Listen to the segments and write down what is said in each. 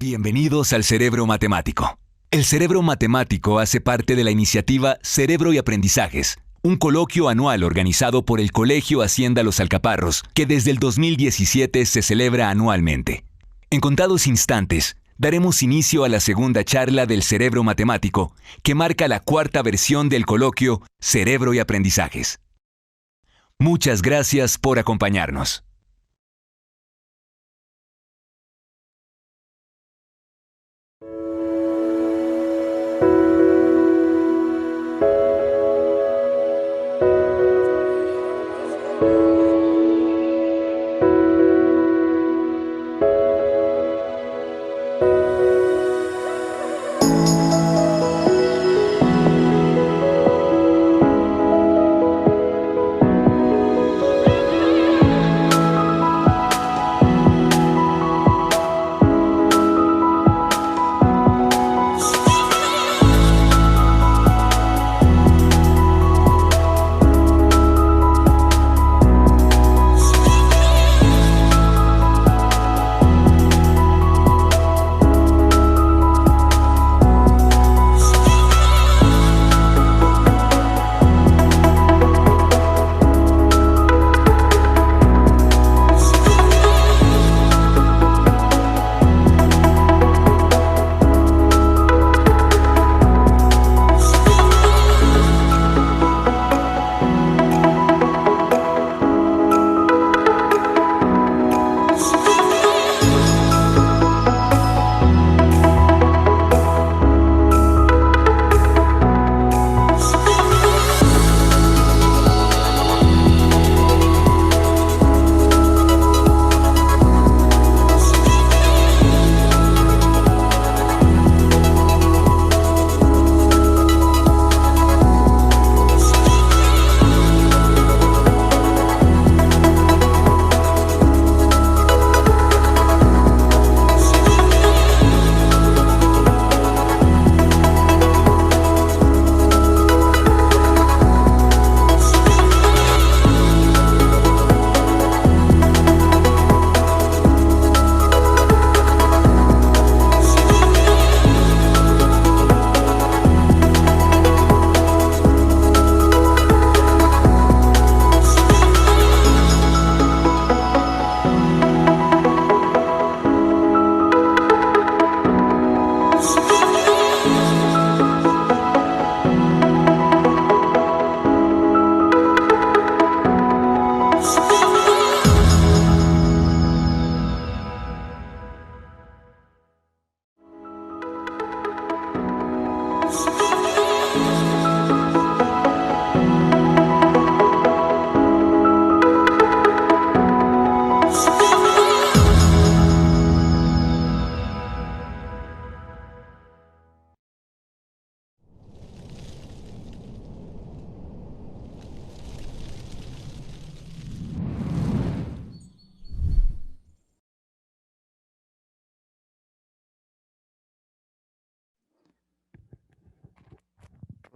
Bienvenidos al Cerebro Matemático. El Cerebro Matemático hace parte de la iniciativa Cerebro y Aprendizajes, un coloquio anual organizado por el Colegio Hacienda Los Alcaparros, que desde el 2017 se celebra anualmente. En contados instantes, daremos inicio a la segunda charla del Cerebro Matemático, que marca la cuarta versión del coloquio Cerebro y Aprendizajes. Muchas gracias por acompañarnos.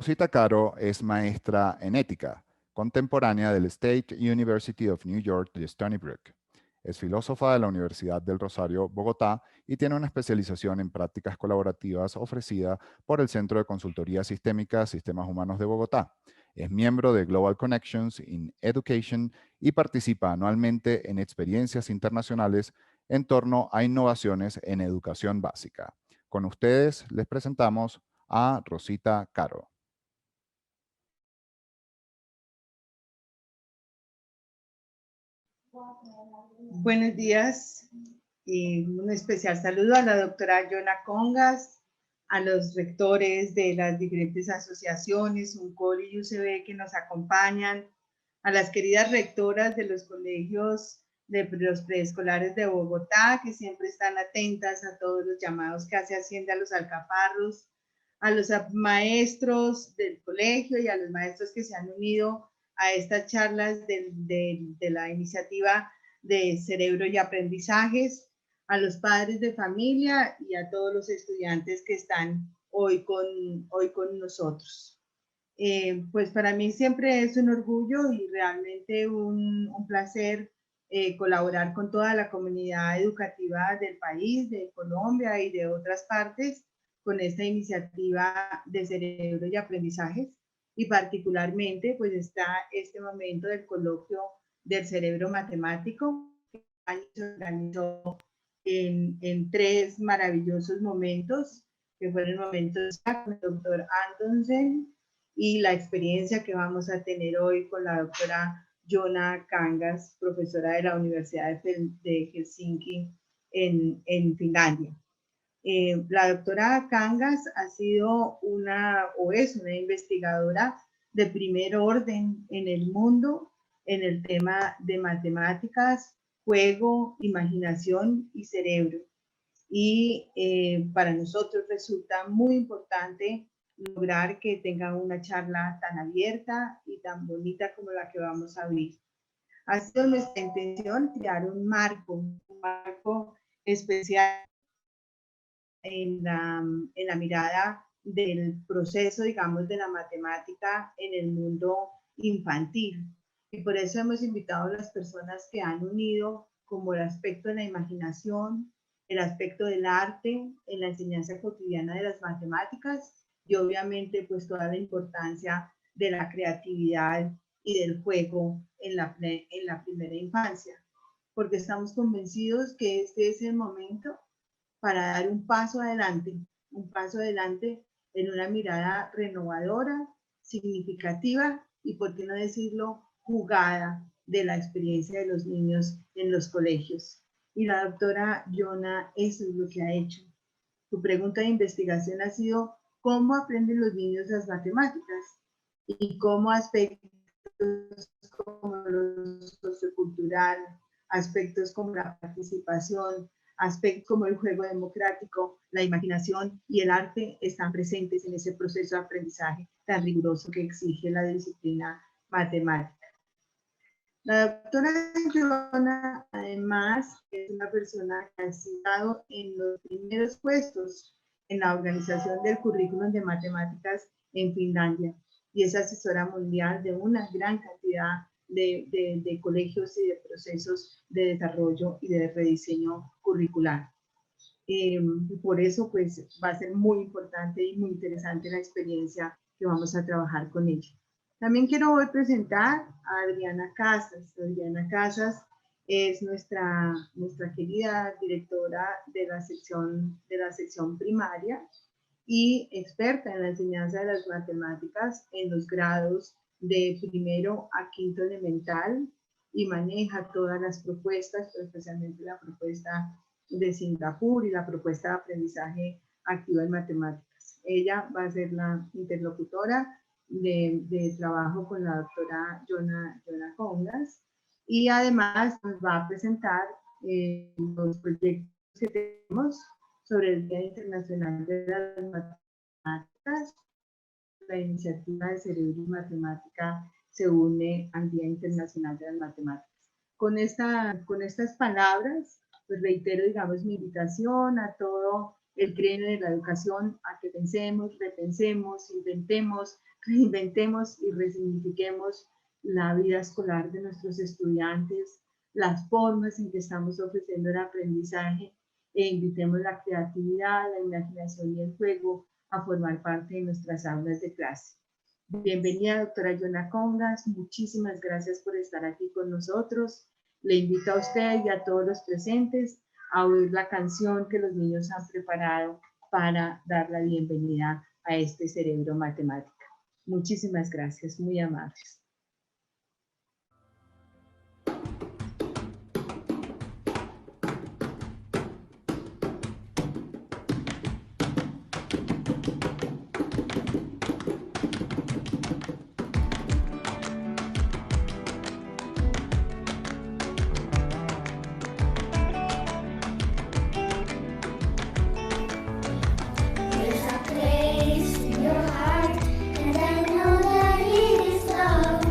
Rosita Caro es maestra en ética, contemporánea del State University of New York de Stony Brook. Es filósofa de la Universidad del Rosario, Bogotá, y tiene una especialización en prácticas colaborativas ofrecida por el Centro de Consultoría Sistémica Sistemas Humanos de Bogotá. Es miembro de Global Connections in Education y participa anualmente en experiencias internacionales en torno a innovaciones en educación básica. Con ustedes les presentamos a Rosita Caro. Buenos días y un especial saludo a la doctora Jonna Kangas, a los rectores de las diferentes asociaciones, UNCOR y UCB que nos acompañan, a las queridas rectoras de los colegios de los preescolares de Bogotá, que siempre están atentas a todos los llamados que hace Hacienda a los Alcaparros, a los maestros del colegio y a los maestros que se han unido a estas charlas de la iniciativa de Cerebro y Aprendizajes, a los padres de familia y a todos los estudiantes que están hoy con nosotros. Pues para mí siempre es un orgullo y realmente un placer colaborar con toda la comunidad educativa del país, de Colombia y de otras partes, con esta iniciativa de cerebro y aprendizajes. Y particularmente, pues está este momento del coloquio del cerebro matemático, que se organizó en 3 maravillosos momentos, que fueron momentos con el doctor Antonsen y la experiencia que vamos a tener hoy con la doctora Jonna Kangas, profesora de la Universidad de Helsinki en Finlandia. La doctora Kangas ha sido es una investigadora de primer orden en el mundo en el tema de matemáticas, juego, imaginación y cerebro. Y para nosotros resulta muy importante lograr que tengan una charla tan abierta y tan bonita como la que vamos a vivir. Ha sido nuestra intención crear un marco especial en la mirada del proceso, digamos, de la matemática en el mundo infantil. Y por eso hemos invitado a las personas que han unido como el aspecto de la imaginación, el aspecto del arte en la enseñanza cotidiana de las matemáticas y obviamente pues toda la importancia de la creatividad y del juego en la primera infancia, porque estamos convencidos que este es el momento para dar un paso adelante en una mirada renovadora, significativa y, por qué no decirlo, jugada de la experiencia de los niños en los colegios. Y la doctora Jonna eso es lo que ha hecho. Su pregunta de investigación ha sido ¿cómo aprenden los niños las matemáticas? Y cómo aspectos como lo sociocultural, aspectos como la participación, aspectos como el juego democrático, la imaginación y el arte están presentes en ese proceso de aprendizaje tan riguroso que exige la disciplina matemática. La doctora Jonna, además, es una persona que ha estado en los primeros puestos en la organización del currículum de matemáticas en Finlandia y es asesora mundial de una gran cantidad de colegios y de procesos de desarrollo y de rediseño curricular. Por eso, pues, va a ser muy importante y muy interesante la experiencia que vamos a trabajar con ella. También quiero hoy presentar a Adriana Casas. Adriana Casas es nuestra querida directora de la sección primaria y experta en la enseñanza de las matemáticas en los grados de primero a quinto elemental y maneja todas las propuestas, pero especialmente la propuesta de Singapur y la propuesta de aprendizaje activo en matemáticas. Ella va a ser la interlocutora de trabajo con la doctora Jonna Kangas y además nos va a presentar los proyectos que tenemos sobre el Día Internacional de las Matemáticas. La iniciativa de Cerebro y Matemática se une al Día Internacional de las Matemáticas. Con estas palabras, pues reitero, digamos, mi invitación a todo el gremio de la educación a que pensemos, repensemos, inventemos, reinventemos y resignifiquemos la vida escolar de nuestros estudiantes, las formas en que estamos ofreciendo el aprendizaje e invitemos la creatividad, la imaginación y el juego a formar parte de nuestras aulas de clase. Bienvenida, doctora Jonna Kangas, muchísimas gracias por estar aquí con nosotros. Le invito a usted y a todos los presentes a oír la canción que los niños han preparado para dar la bienvenida a este cerebro matemático. Muchísimas gracias, muy amables. There's a place in your heart, and I know that it is love.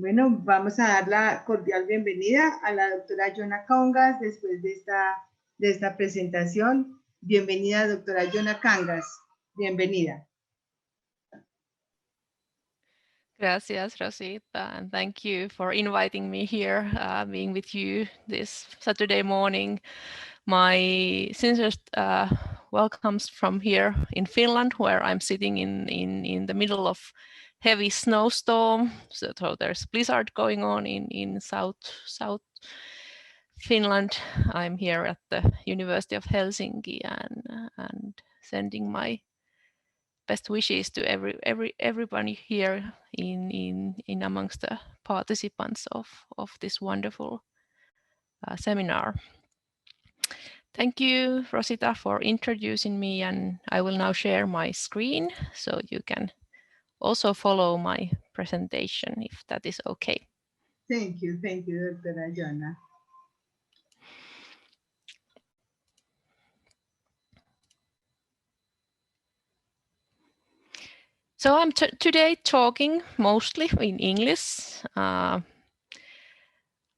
Bueno, vamos a dar la cordial bienvenida a la doctora Jonna Kangas después de esta presentación. Bienvenida, doctora Jonna Kangas. Bienvenida. Gracias, Rosita, and thank you for inviting me here, being with you this Saturday morning. My sincerest welcomes from here in Finland, where I'm sitting in the middle of heavy snowstorm. So there's blizzard going on in South Finland. I'm here at the University of Helsinki and sending my best wishes to everybody here in amongst the participants of this wonderful seminar. Thank you, Rosita, for introducing me, and I will now share my screen so you can also follow my presentation if that is okay. Thank you, Dr. Jonna. So I'm today talking mostly in English.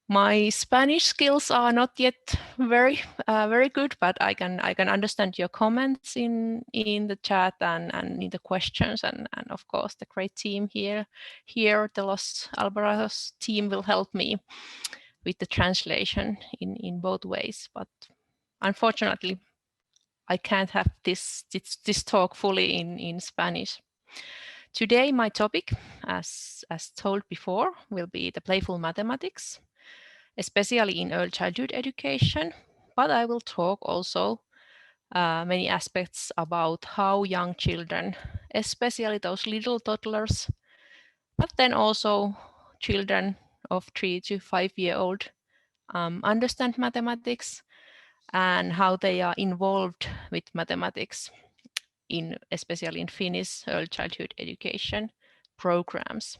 My Spanish skills are not yet very good, but I can understand your comments in the chat and in the questions, and of course the great team here the Los Alcaparros team will help me with the translation in both ways. But unfortunately, I can't have this talk fully in Spanish. Today, my topic, as told before, will be the playful mathematics, especially in early childhood education, but I will talk also many aspects about how young children, especially those little toddlers, but then also children of 3 to 5 year old understand mathematics and how they are involved with mathematics especially in Finnish early childhood education programs.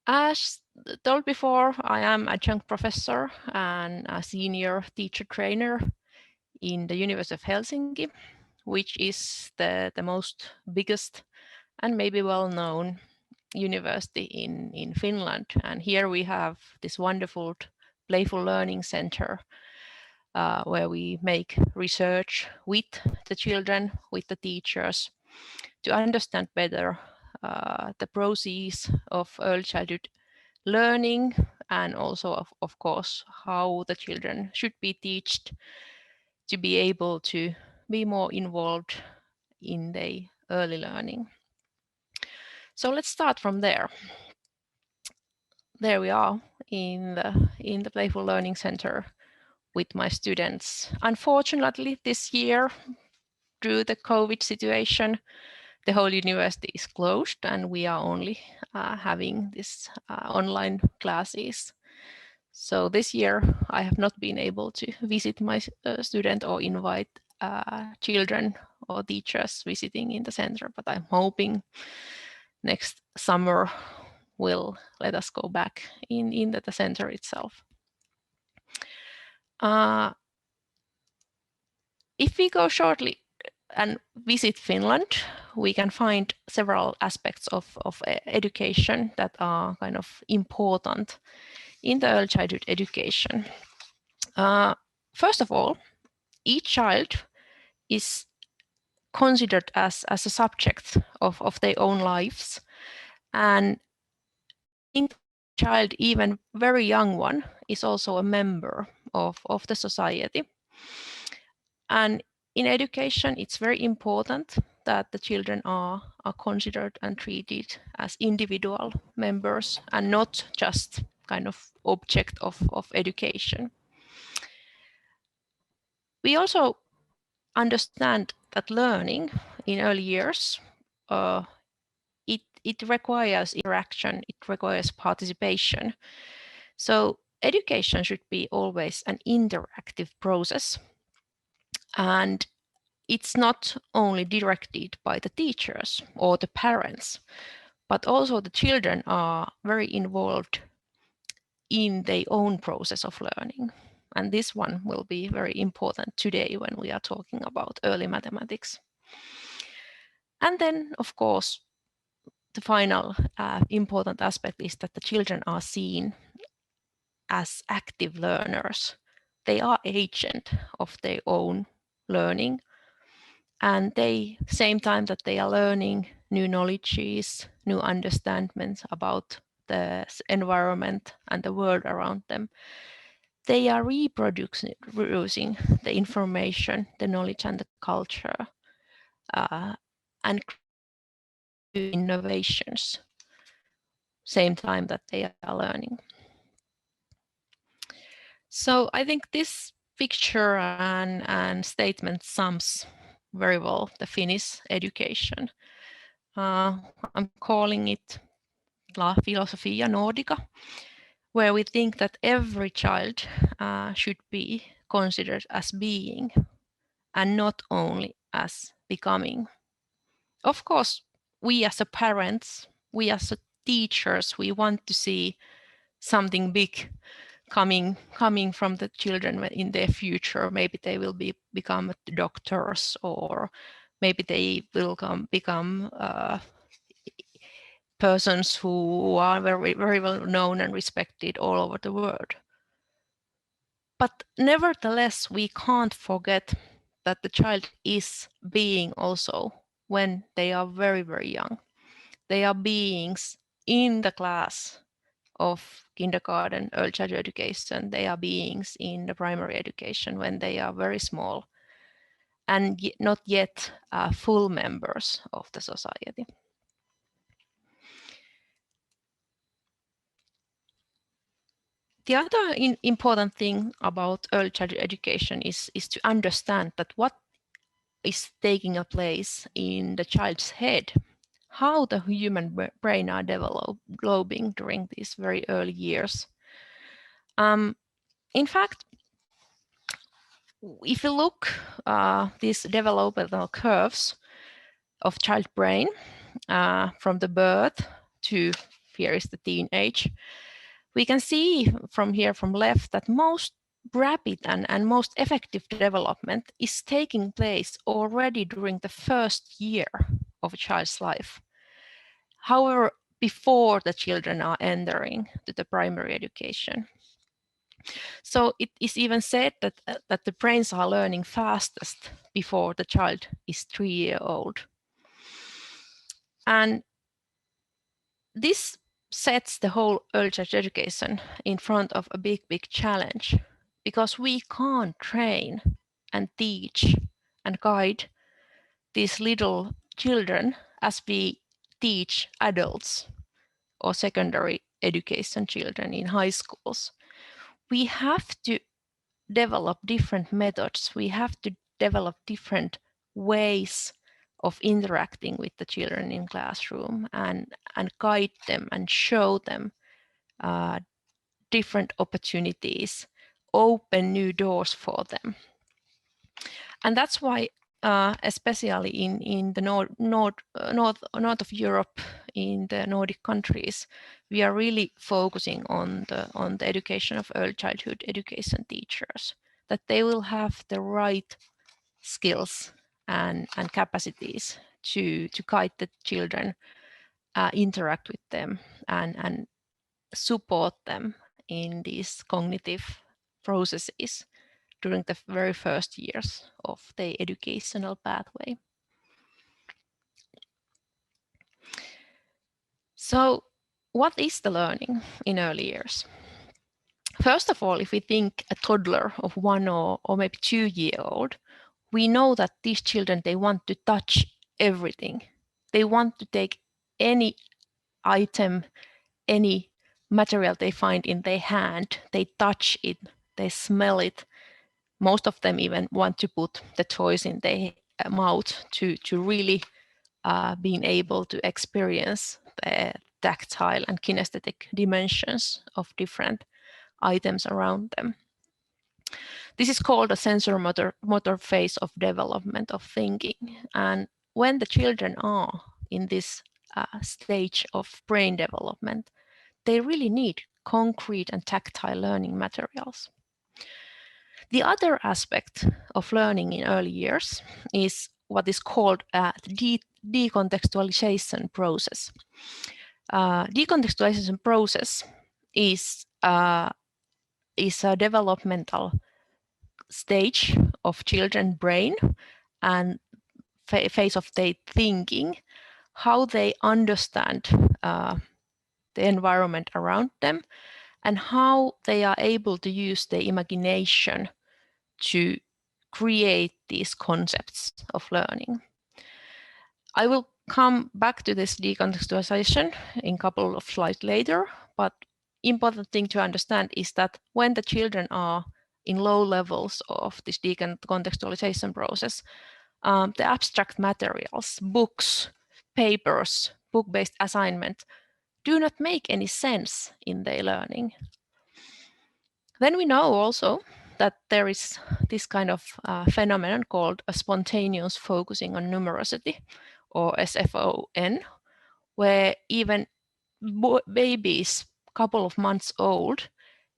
As told before, I am adjunct professor and a senior teacher trainer in the University of Helsinki, which is the most biggest and maybe well-known university in Finland. And here we have this wonderful playful learning center where we make research with the children, with the teachers, to understand better the process of early childhood learning, and also of course how the children should be taught to be able to be more involved in their early learning. So let's start from there. There we are in the Playful Learning Center with my students. Unfortunately, this year, through the COVID situation, the whole university is closed and we are only having this online classes. So this year I have not been able to visit my student or invite children or teachers visiting in the center, but I'm hoping next summer will let us go back in the center itself. If we go shortly and visit Finland, we can find several aspects of education that are kind of important in the early childhood education. First of all, each child is considered as a subject of their own lives, and in child, even very young one, is also a member of the society. And in education, it's very important that the children are considered and treated as individual members and not just kind of object of education. We also understand that learning in early years, it requires interaction, it requires participation. So education should be always an interactive process. And it's not only directed by the teachers or the parents, but also the children are very involved in their own process of learning. And this one will be very important today when we are talking about early mathematics. And then, of course, the final important aspect is that the children are seen as active learners. They are agent of their own learning, and they, same time that they are learning new knowledges, new understandings about the environment and the world around them, they are reproducing the information, the knowledge and the culture, and innovations, same time that they are learning. So I think this picture and statement sums very well the Finnish education. I'm calling it La Filosofia Nordica, where we think that every child should be considered as being and not only as becoming. Of course, we as a parents, we as a teachers, we want to see something big coming from the children in their future. Maybe they will become doctors, or maybe they will become persons who are very, very well known and respected all over the world. But nevertheless, we can't forget that the child is being also when they are very, very young. They are beings in the class of kindergarten, early childhood education. They are beings in the primary education when they are very small and not yet full members of the society. The other important thing about early childhood education is to understand that what is taking place in the child's head, how the human brain are developing during these very early years. In fact, if you look these developmental curves of child brain from the birth to here is the teenage, we can see from here from left that most rapid and most effective development is taking place already during the first year of a child's life. However, before the children are entering to the primary education. So it is even said that the brains are learning fastest before the child is 3 years old. And this sets the whole early childhood education in front of a big, big challenge, because we can't train and teach and guide these little children as we teach adults or secondary education children in high schools. We have to develop different methods. We have to develop different ways of interacting with the children in classroom and guide them and show them different opportunities, open new doors for them. And that's why, especially in the north of Europe, in the Nordic countries, we are really focusing on the education of early childhood education teachers, that they will have the right skills and capacities to guide the children, interact with them, and support them in these cognitive processes during the very first years of the educational pathway. So what is the learning in early years? First of all, if we think a toddler of 1 or maybe 2 year old, we know that these children, they want to touch everything. They want to take any item, any material they find in their hand, they touch it, they smell it. Most of them even want to put the toys in their mouth to really being able to experience the tactile and kinesthetic dimensions of different items around them. This is called a sensor motor phase of development of thinking. And when the children are in this stage of brain development, they really need concrete and tactile learning materials. The other aspect of learning in early years is what is called a decontextualization process. Decontextualization process is a developmental stage of children's brain and phase of their thinking, how they understand the environment around them, and how they are able to use their imagination to create these concepts of learning. I will come back to this decontextualization in a couple of slides later, but important thing to understand is that when the children are in low levels of this decontextualization process, the abstract materials, books, papers, book-based assignment do not make any sense in their learning. Then we know also that there is this kind of phenomenon called a spontaneous focusing on numerosity, or SFON, where even babies, couple of months old,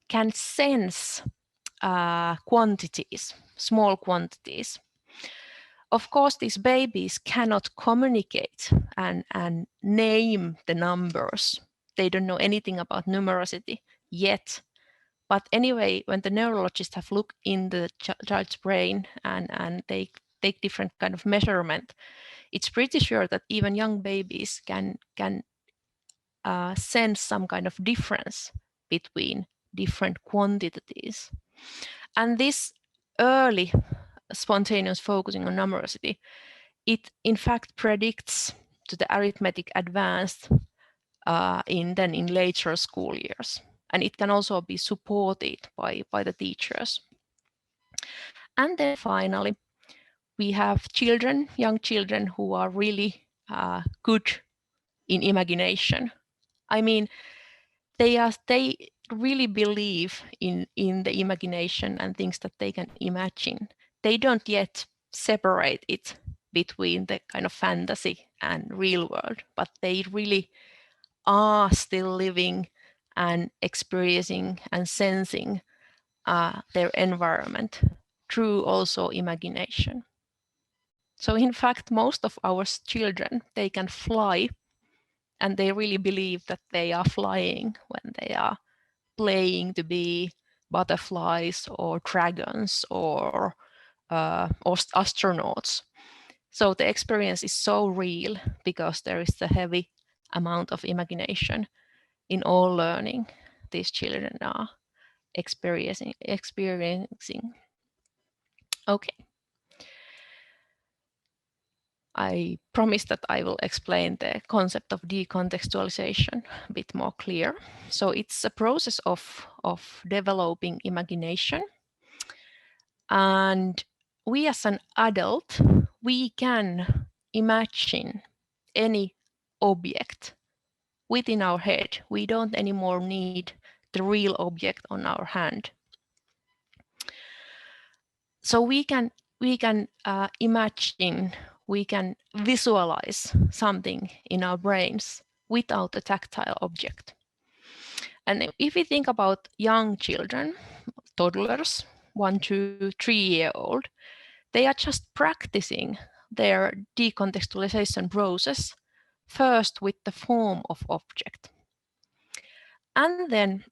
can sense quantities, small quantities. Of course, these babies cannot communicate and name the numbers. They don't know anything about numerosity yet. But anyway, when the neurologists have looked in the child's brain and they take different kind of measurement, it's pretty sure that even young babies can sense some kind of difference between different quantities. And this early spontaneous focusing on numerosity, it in fact predicts to the arithmetic advanced in later school years. And it can also be supported by the teachers. And then finally, we have children, young children who are really good in imagination. I mean, they really believe in the imagination and things that they can imagine. They don't yet separate it between the kind of fantasy and real world, but they really are still living and experiencing and sensing their environment through also imagination. So in fact, most of our children, they can fly, and they really believe that they are flying when they are playing to be butterflies or dragons or astronauts. So the experience is so real because there is a heavy amount of imagination in all learning these children are experiencing. Okay. I promise that I will explain the concept of decontextualization a bit more clear. So it's a process of developing imagination. And we as an adult, we can imagine any object within our head. We don't anymore need the real object on our hand. So we can imagine, we can visualize something in our brains without a tactile object. And if we think about young children, toddlers, 1 to 3 year old, they are just practicing their decontextualization process first with the form of object. And then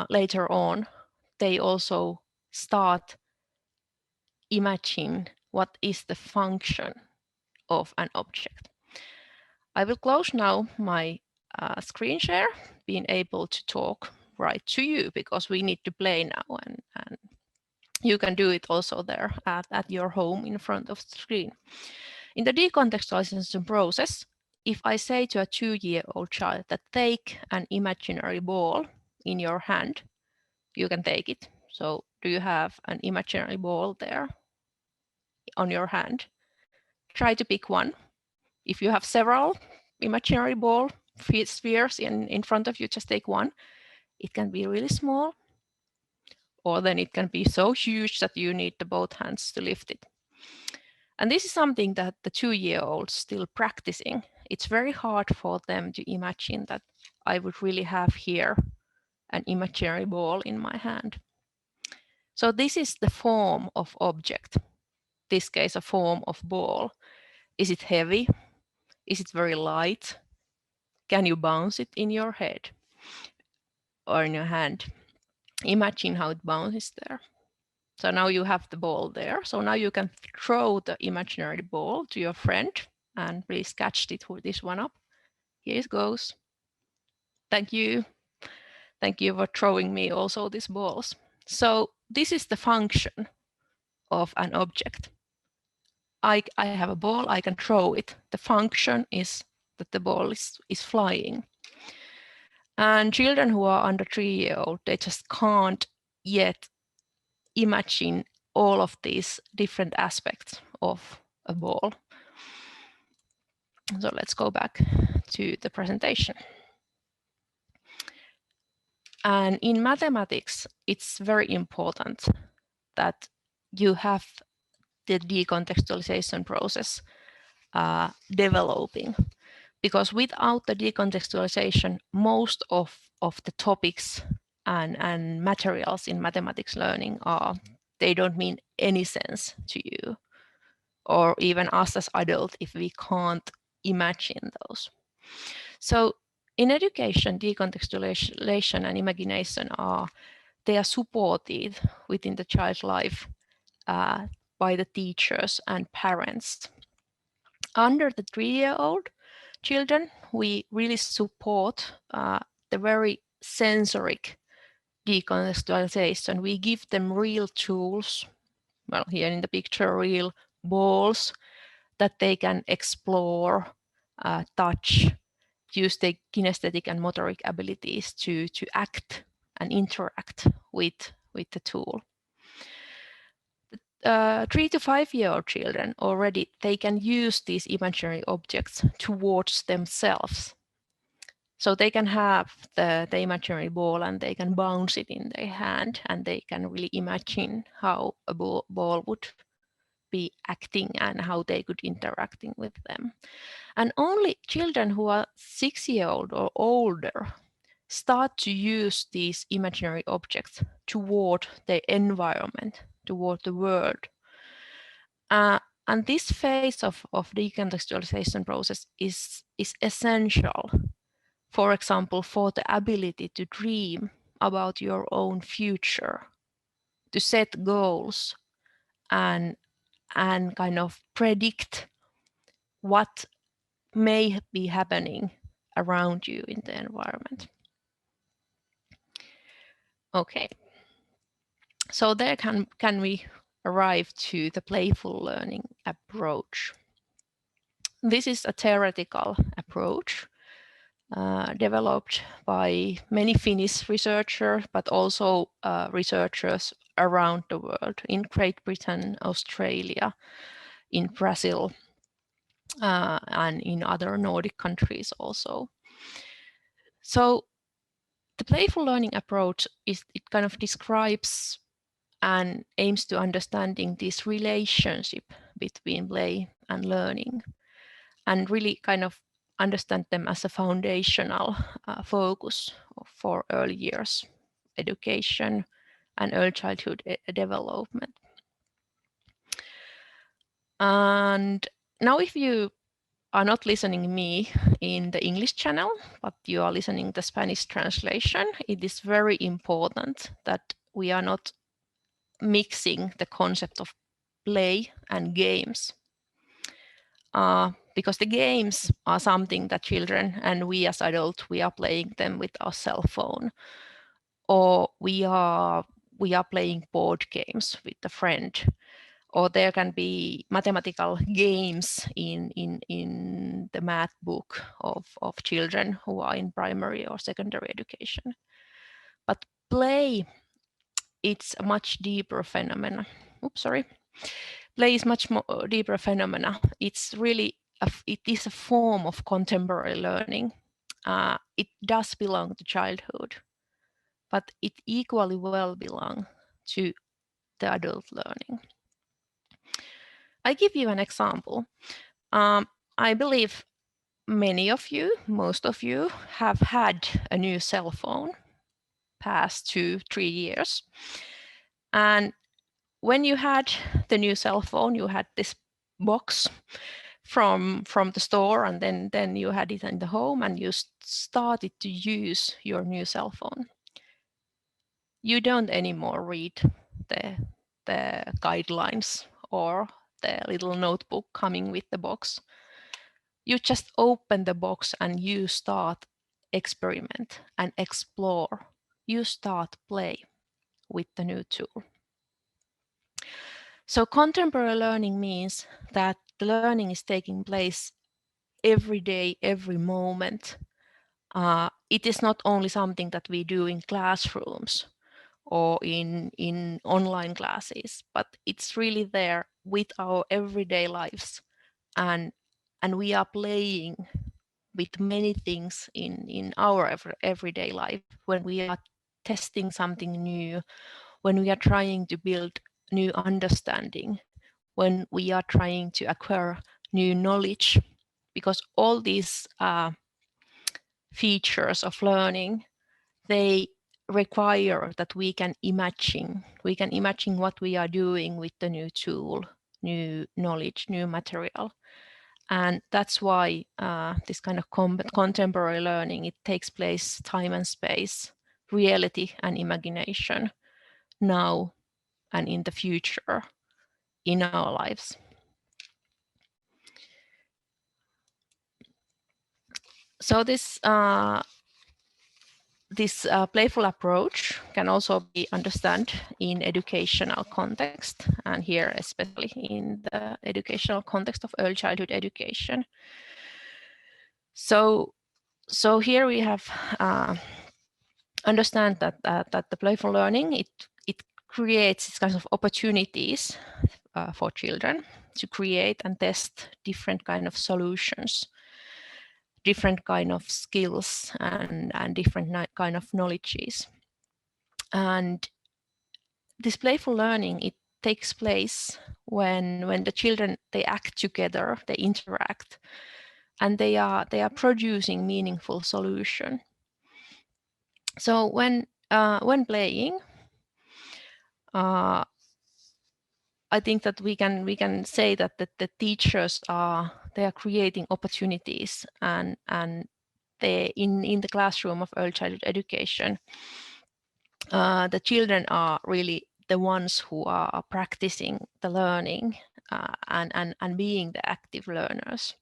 later on, they also start imagine what is the function of an object. I will close now my screen share, being able to talk right to you because we need to play now, and you can do it also there at your home in front of the screen. In the decontextualization process, if I say to a 2-year-old child that take an imaginary ball in your hand, you can take it. So do you have an imaginary ball there on your hand? Try to pick one. If you have several imaginary ball spheres in front of you, just take one. It can be really small, or then it can be so huge that you need the both hands to lift it. And this is something that the 2-year-olds still practicing. It's very hard for them to imagine that I would really have here an imaginary ball in my hand. So this is the form of object. This case, a form of ball. Is it heavy? Is it very light? can you bounce it in your head or in your hand? Imagine how it bounces there. So now you have the ball there. So now you can throw the imaginary ball to your friend, and please catch this one up. Here it goes. Thank you. Thank you for throwing me also these balls. So this is the function of an object. I have a ball, I can throw it. The function is that the ball is flying. And children who are under 3-year-old, they just can't yet imagine all of these different aspects of a ball. So let's go back to the presentation. And in mathematics, it's very important that you have the decontextualization process developing, because without the decontextualization, most of the topics and materials in mathematics learning they don't mean any sense to you, or even us as adults if we can't imagine those. So in education, decontextualization and imagination they are supported within the child's life by the teachers and parents. Under the 3-year-old children, we really support the very sensoric decontextualization. We give them real tools, well, here in the picture, real balls that they can explore, touch, use their kinesthetic and motoric abilities to act and interact with the tool. 3 to 5-year-old children already, they can use these imaginary objects towards themselves. So they can have the imaginary ball and they can bounce it in their hand, and they can really imagine how a ball would be acting and how they could interacting with them. And only children who are 6-year-old or older start to use these imaginary objects toward the environment, toward the world. And this phase of decontextualization process is essential, for example, for the ability to dream about your own future, to set goals and kind of predict what may be happening around you in the environment. Okay, so there can we arrive to the playful learning approach. This is a theoretical approach developed by many Finnish researchers, but also researchers around the world, in Great Britain, Australia, in Brazil, and in other Nordic countries also. So the playful learning approach it kind of describes and aims to understanding this relationship between play and learning, and really kind of understand them as a foundational focus for early years education and early childhood development. And now if you are not listening me in the English channel, but you are listening the Spanish translation, it is very important that we are not mixing the concept of play and games. Because the games are something that children and we as adults, we are playing them with our cell phone, or we are playing board games with a friend, or there can be mathematical games in the math book of children who are in primary or secondary education. But play, it's a much deeper phenomenon. Play is much more deeper phenomena. It's really it is a form of contemporary learning. It does belong to childhood, but it equally well belongs to the adult learning. I give you an example. I believe many of you, most of you, have had a new cell phone past 2-3 years. And when you had the new cell phone, you had this box from the store, and then you had it in the home, and you started to use your new cell phone. You don't anymore read the guidelines or the little notebook coming with the box. You just open the box and you start experiment and explore. You start play with the new tool. So contemporary learning means that the learning is taking place every day, every moment. It is not only something that we do in classrooms or in online classes, but it's really there with our everyday lives, and we are playing with many things in our everyday life, when we are testing something new, when we are trying to build new understanding, when we are trying to acquire new knowledge, because all these features of learning, they require that we can imagine what we are doing with the new tool, new knowledge, new material. And that's why this kind of contemporary learning, it takes place time and space, reality and imagination, now and in the future in our lives. So this playful approach can also be understood in educational context, and here especially in the educational context of early childhood education. So here we have understand that the playful learning, it creates these kinds of opportunities for children to create and test different kind of solutions, different kind of skills, and different kind of knowledges. And this playful learning, it takes place when the children, they act together, they interact, and they are producing meaningful solution. So when playing, I think that we can say that the teachers are creating opportunities, and they in the classroom of early childhood education, the children are really the ones who are practicing the learning and being the active learners.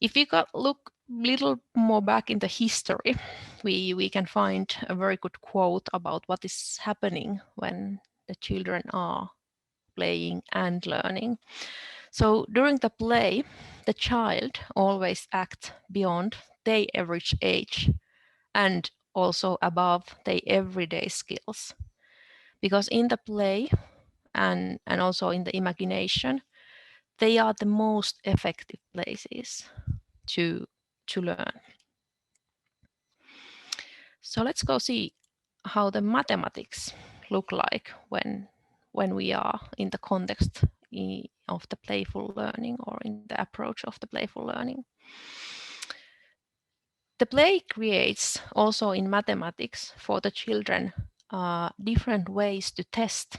If you look a little more back in the history, we can find a very good quote about what is happening when the children are playing and learning. So during the play, the child always acts beyond their average age and also above their everyday skills. Because in the play and also in the imagination, they are the most effective places to learn. So let's go see how the mathematics look like when we are in the context of the playful learning, or in the approach of the playful learning. The play creates also in mathematics for the children different ways to test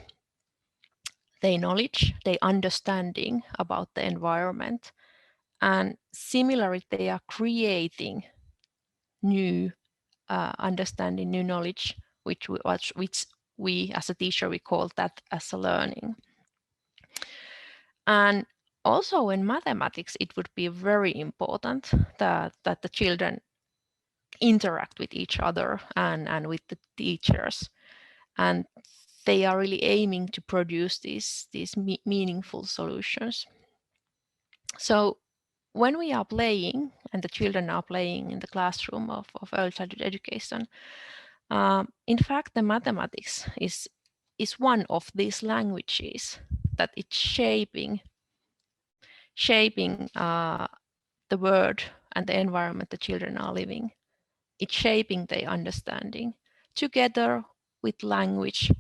their knowledge, their understanding about the environment, and similarly they are creating new understanding, new knowledge, which we as a teacher, we call that as a learning. And also in mathematics, it would be very important that the children interact with each other and with the teachers, and they are really aiming to produce these meaningful solutions. So when we are playing, and the children are playing in the classroom of early childhood education, in fact, the mathematics is one of these languages that it's shaping the world and the environment the children are living. It's shaping their understanding together with language,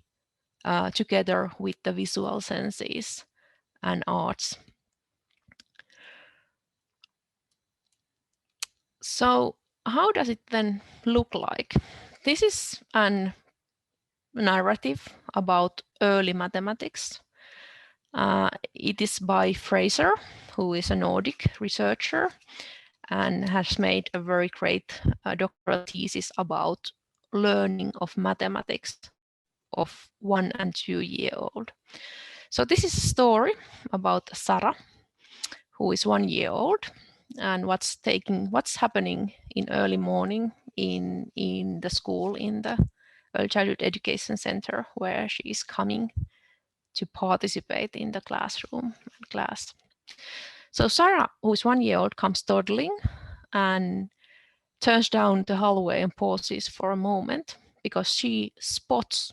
together with the visual senses and arts. So how does it then look like? This is a narrative about early mathematics. It is by Fraser, who is a Nordic researcher and has made a very great doctoral thesis about learning of mathematics of 1 and 2 year old. So this is a story about Sarah, who is 1 year old, and what's happening in early morning in the school, in the Early Childhood Education Center, where she is coming to participate in the classroom and class. So Sarah, who is 1 year old, comes toddling and turns down the hallway and pauses for a moment because she spots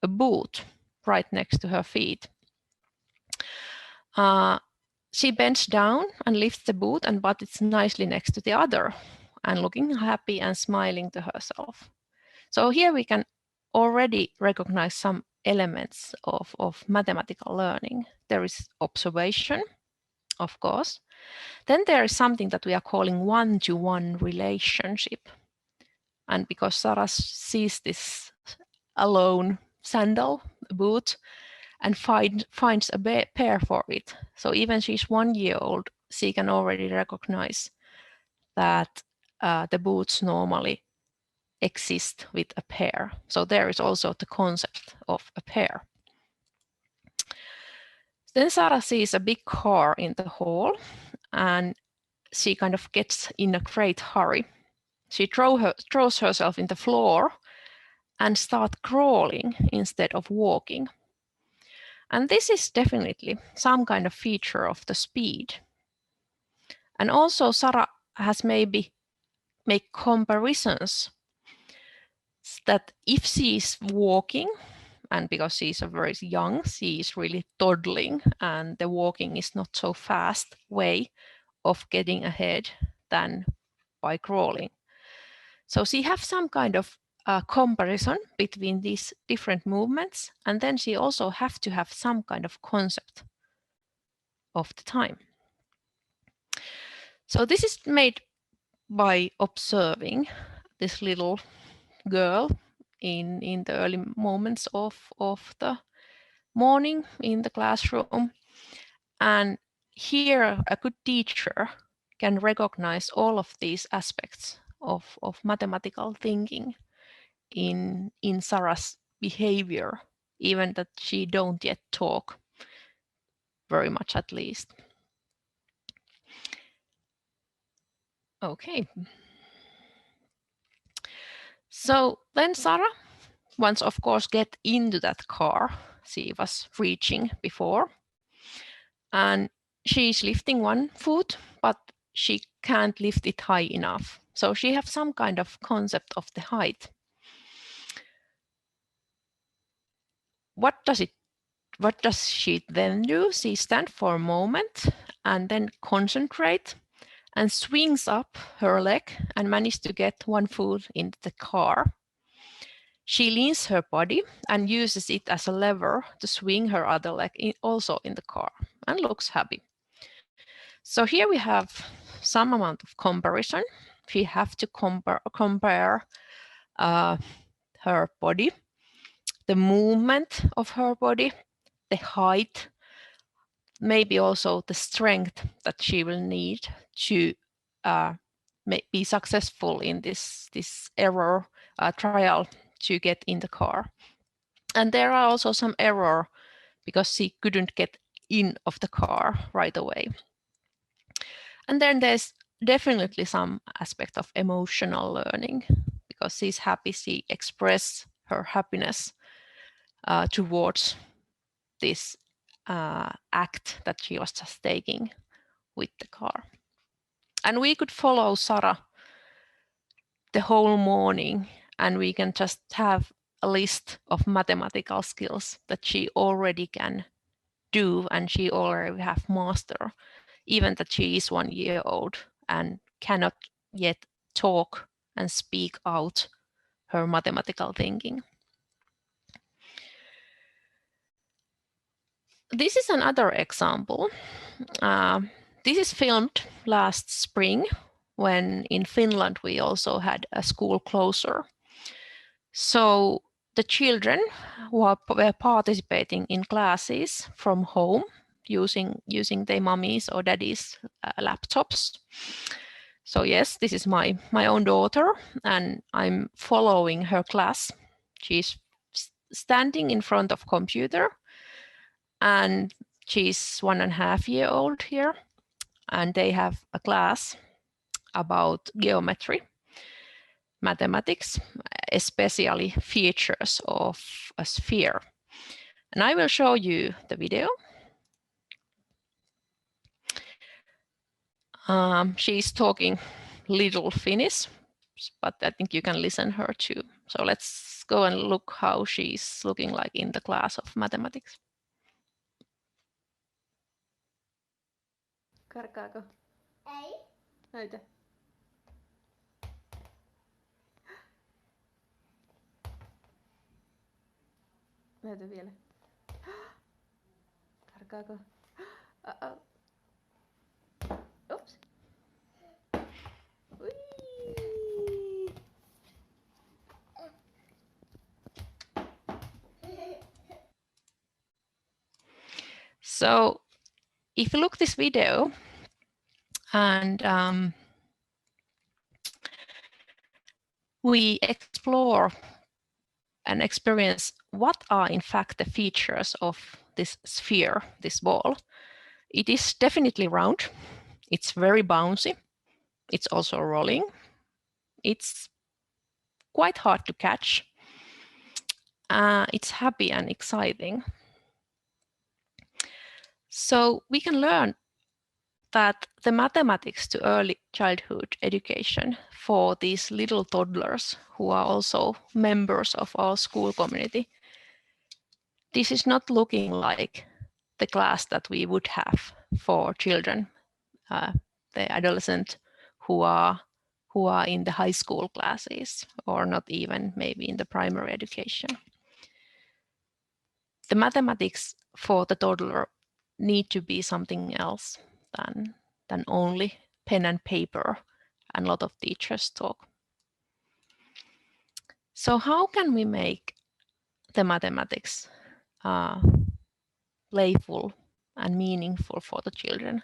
a boot right next to her feet. She bends down and lifts the boot, but it's nicely next to the other, and looking happy and smiling to herself. So here we can already recognize some elements of mathematical learning. There is observation, of course. Then there is something that we are calling one-to-one relationship. And because Sarah sees this alone sandal, boot, and finds a pair for it. So even she's 1 year old, she can already recognize that the boots normally exist with a pair. So there is also the concept of a pair. Then Sarah sees a big car in the hall, and she kind of gets in a great hurry. She throws herself in the floor and starts crawling instead of walking. And this is definitely some kind of feature of the speed. And also Sarah has maybe made comparisons that if she is walking, and because she's a very young, she is really toddling, and the walking is not so fast way of getting ahead than by crawling. So she has some kind of comparison between these different movements, and then she also have to have some kind of concept of the time. So this is made by observing this little girl in the early moments of the morning in the classroom. And here a good teacher can recognize all of these aspects of mathematical thinking in Sarah's behavior, even that she don't yet talk very much, at least. Okay. So then Sarah wants, of course, get into that car she was reaching before. And she's lifting one foot, but she can't lift it high enough. So she has some kind of concept of the height. What does she then do? She stands for a moment and then concentrate and swings up her leg and manages to get one foot into the car. She leans her body and uses it as a lever to swing her other leg also in the car, and looks happy. So here we have some amount of comparison. We have to compare her body, the movement of her body, the height, maybe also the strength that she will need to be successful in this error trial to get in the car. And there are also some error because she couldn't get in of the car right away. And then there's definitely some aspect of emotional learning, because she's happy, she expresses her happiness towards this act that she was just taking with the car. And we could follow Sarah the whole morning, and we can just have a list of mathematical skills that she already can do, and she already have mastered, even that she is 1 year old and cannot yet talk and speak out her mathematical thinking. This is another example. This is filmed last spring, when in Finland we also had a school closure. So the children were participating in classes from home using their mummies or daddies' laptops. So yes, this is my own daughter, and I'm following her class. She's standing in front of computer, and she's 1.5 years old here, and they have a class about geometry, mathematics, especially features of a sphere. And I will show you the video. She's talking little Finnish, but I think you can listen her too. So let's go and look how she's looking like in the class of mathematics. Karkaako? Ei. Näytä. Näytä vielä. Karkaako? Uh-oh. Oops. Whee! So if you look this video and we explore and experience what are in fact the features of this sphere, this ball. It is definitely round. It's very bouncy. It's also rolling. It's quite hard to catch. It's happy and exciting. So we can learn that the mathematics to early childhood education for these little toddlers who are also members of our school community, this is not looking like the class that we would have for children, the adolescent who are in the high school classes, or not even maybe in the primary education. The mathematics for the toddler need to be something else than only pen and paper and a lot of teachers talk. So how can we make the mathematics playful and meaningful for the children?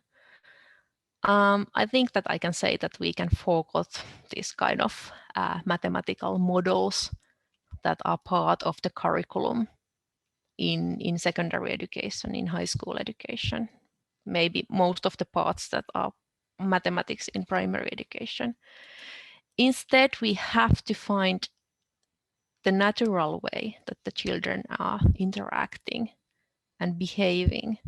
I think that I can say that we can forget these kind of mathematical models that are part of the curriculum in secondary education, in high school education. Maybe most of the parts that are mathematics in primary education. Instead, we have to find the natural way that the children are interacting and behaving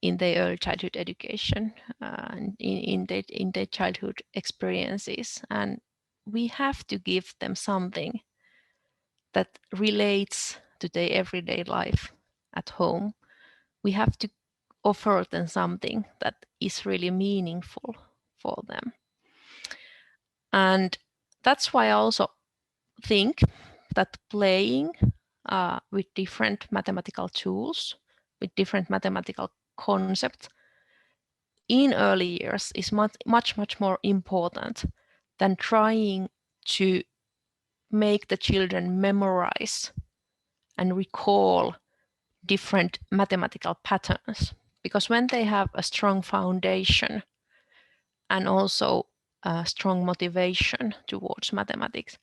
in their early childhood education, in their childhood experiences. And we have to give them something that relates to their everyday life at home. We have to offer them something that is really meaningful for them. And that's why I also think that playing with different mathematical tools, with different mathematical concepts in early years is much more important than trying to make the children memorize and recall different mathematical patterns. Because when they have a strong foundation and also a strong motivation towards mathematics,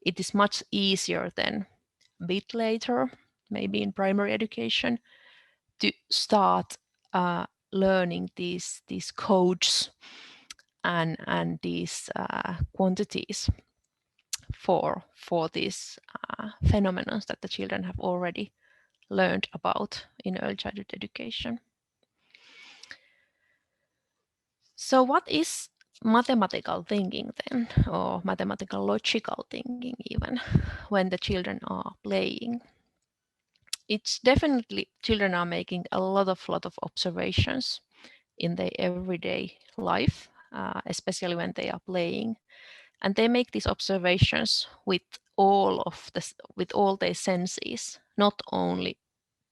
it is much easier then a bit later, maybe in primary education, to start learning these codes and these quantities for these phenomena that the children have already learned about in early childhood education. So what is mathematical thinking then, or mathematical logical thinking even, when the children are playing? It's definitely children are making a lot of observations in their everyday life, especially when they are playing, and they make these observations with all their senses, not only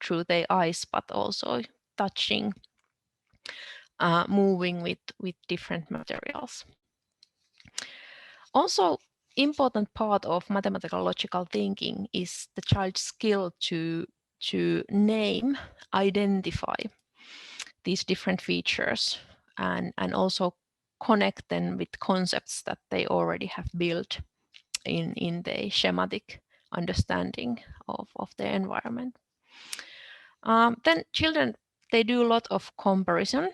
through their eyes but also touching, moving with different materials. Also, important part of mathematical logical thinking is the child's skill to name, identify these different features and also connect them with concepts that they already have built in the schematic understanding of their environment. Then children, they do a lot of comparison.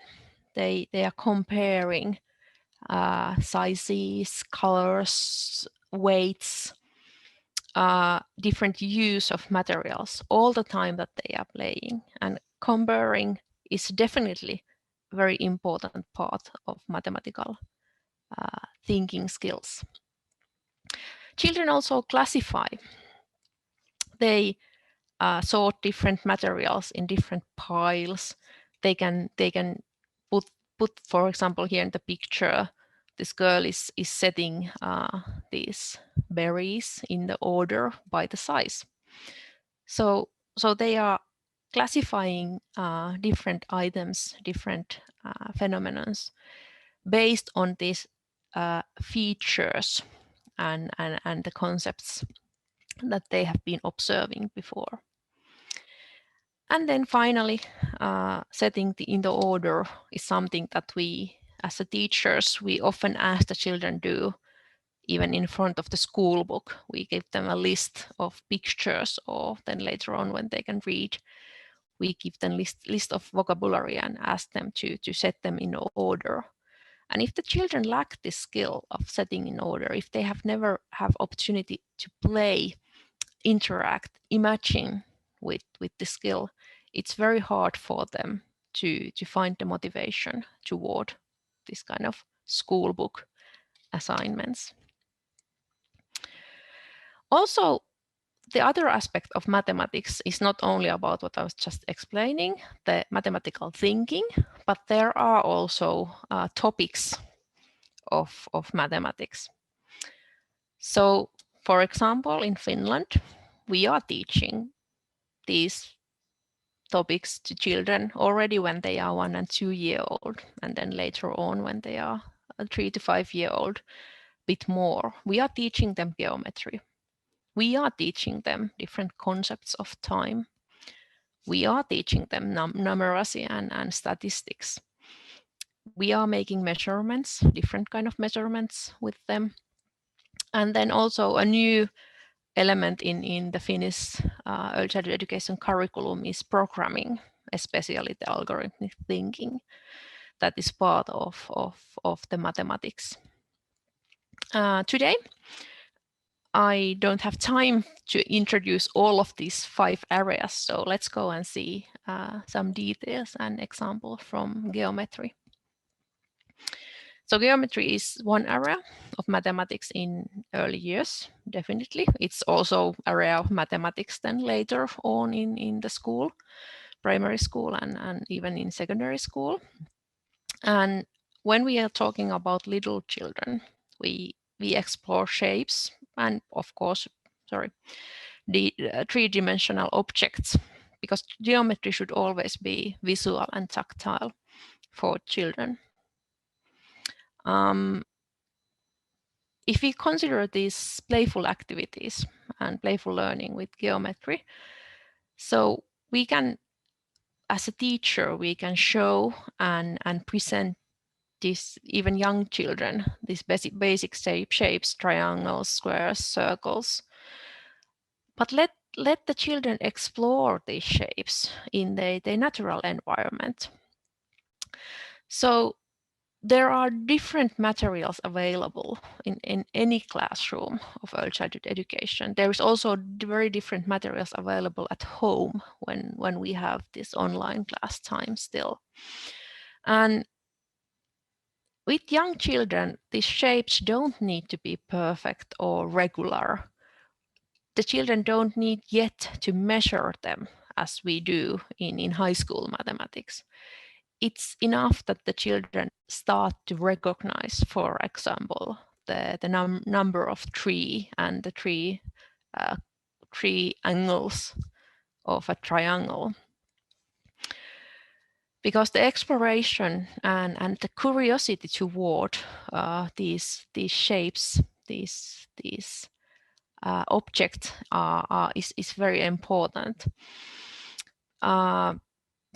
They are comparing sizes, colors, weights, different use of materials all the time that they are playing. And comparing is definitely a very important part of mathematical thinking skills. Children also classify. They sort different materials in different piles. They can put, for example, here in the picture, this girl is setting these berries in the order by the size. So they are classifying different items, different phenomena based on these features and the concepts that they have been observing before. And then finally, setting in the order is something that we, as teachers, we often ask the children do, even in front of the school book. We give them a list of pictures, or then later on when they can read, we give them list of vocabulary and ask them to set them in order. And if the children lack this skill of setting in order, if they have never have opportunity to play, interact, imagine with the skill, it's very hard for them to find the motivation toward this kind of school book assignments. Also, the other aspect of mathematics is not only about what I was just explaining, the mathematical thinking, but there are also topics of mathematics. So, for example, in Finland, we are teaching these topics to children already when they are 1 and 2 years old, and then later on when they are 3 to 5 years old, a bit more. We are teaching them geometry. We are teaching them different concepts of time. We are teaching them numeracy and statistics. We are making measurements, different kind of measurements with them. And then also a new element in the Finnish early childhood education curriculum is programming, especially the algorithmic thinking that is part of the mathematics. Today, I don't have time to introduce all of these 5 areas, so let's go and see some details and examples from geometry. So geometry is one area of mathematics in early years, definitely. It's also area of mathematics then later on in the school, primary school and even in secondary school. And when we are talking about little children, we explore shapes and of course, the 3-dimensional objects, because geometry should always be visual and tactile for children. If we consider these playful activities and playful learning with geometry, so we can, as a teacher, we can show and present this even young children, these basic shapes, triangles, squares, circles. But let the children explore these shapes in their natural environment. So there are different materials available in any classroom of early childhood education. There is also very different materials available at home when we have this online class time still. And with young children, these shapes don't need to be perfect or regular. The children don't need yet to measure them as we do in high school mathematics. It's enough that the children start to recognize, for example, the number of 3 and the 3 angles of a triangle. Because the exploration and the curiosity toward these shapes these objects is very important.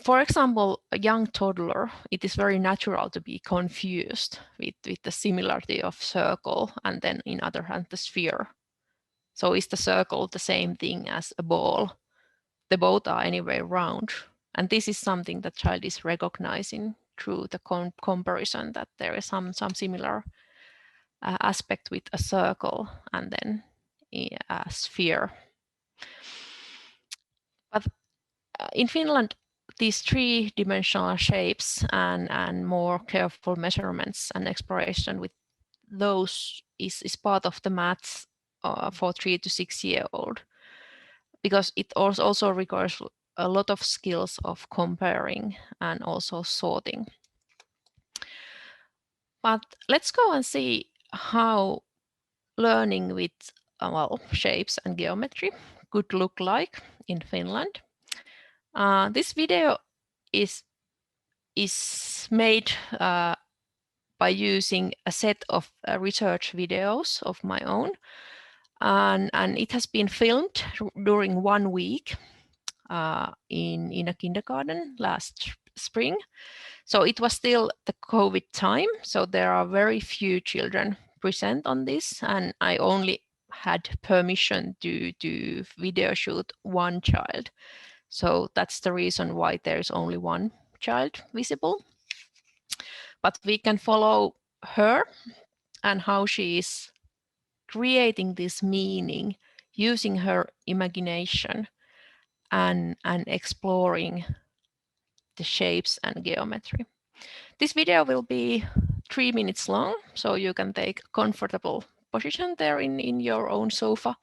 For example, a young toddler, it is very natural to be confused with the similarity of circle and then in other hand the sphere. So is the circle the same thing as a ball? The both are anyway round. And this is something that child is recognizing through the comparison, that there is some similar aspect with a circle and then a sphere. But in Finland, these three-dimensional shapes and more careful measurements and exploration with those is part of the maths for 3 to 6 year old, because it also requires a lot of skills of comparing and also sorting. But let's go and see how learning with shapes and geometry could look like in Finland. This video is made by using a set of research videos of my own, and it has been filmed during 1 week in a kindergarten last spring. So it was still the COVID time, so there are very few children present on this, and I only had permission to video shoot one child. So that's the reason why there's only one child visible. But we can follow her and how she is creating this meaning using her imagination and exploring the shapes and geometry. This video will be 3 minutes long, so you can take a comfortable position there in your own sofa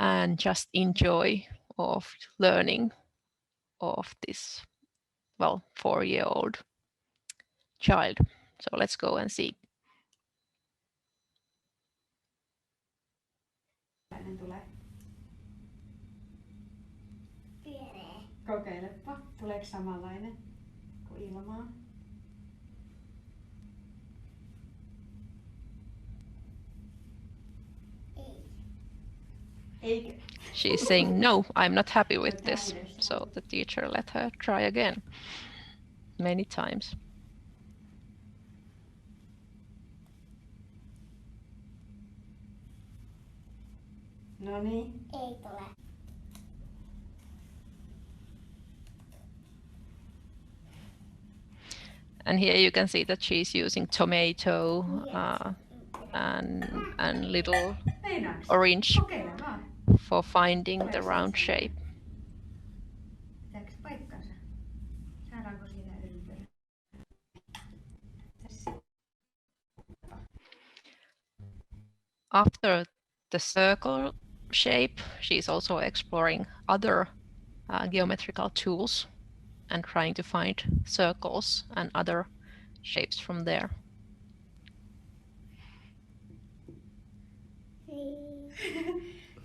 and just enjoy of learning of this 4-year-old child. So let's go and see. Kokeilepa, tuleeko samanlainen kuin ilmaa? Eikö? She's saying, no, I'm not happy with this. So the teacher let her try again many times. No niin. Ei tule. And here you can see that she's using tomato and little orange Kokeile vaan. for finding the round shape. Pitääkö paikkansa? Saadaanko siinä ympyrä? After the circle shape, she's also exploring other geometrical tools and trying to find circles and other shapes from there.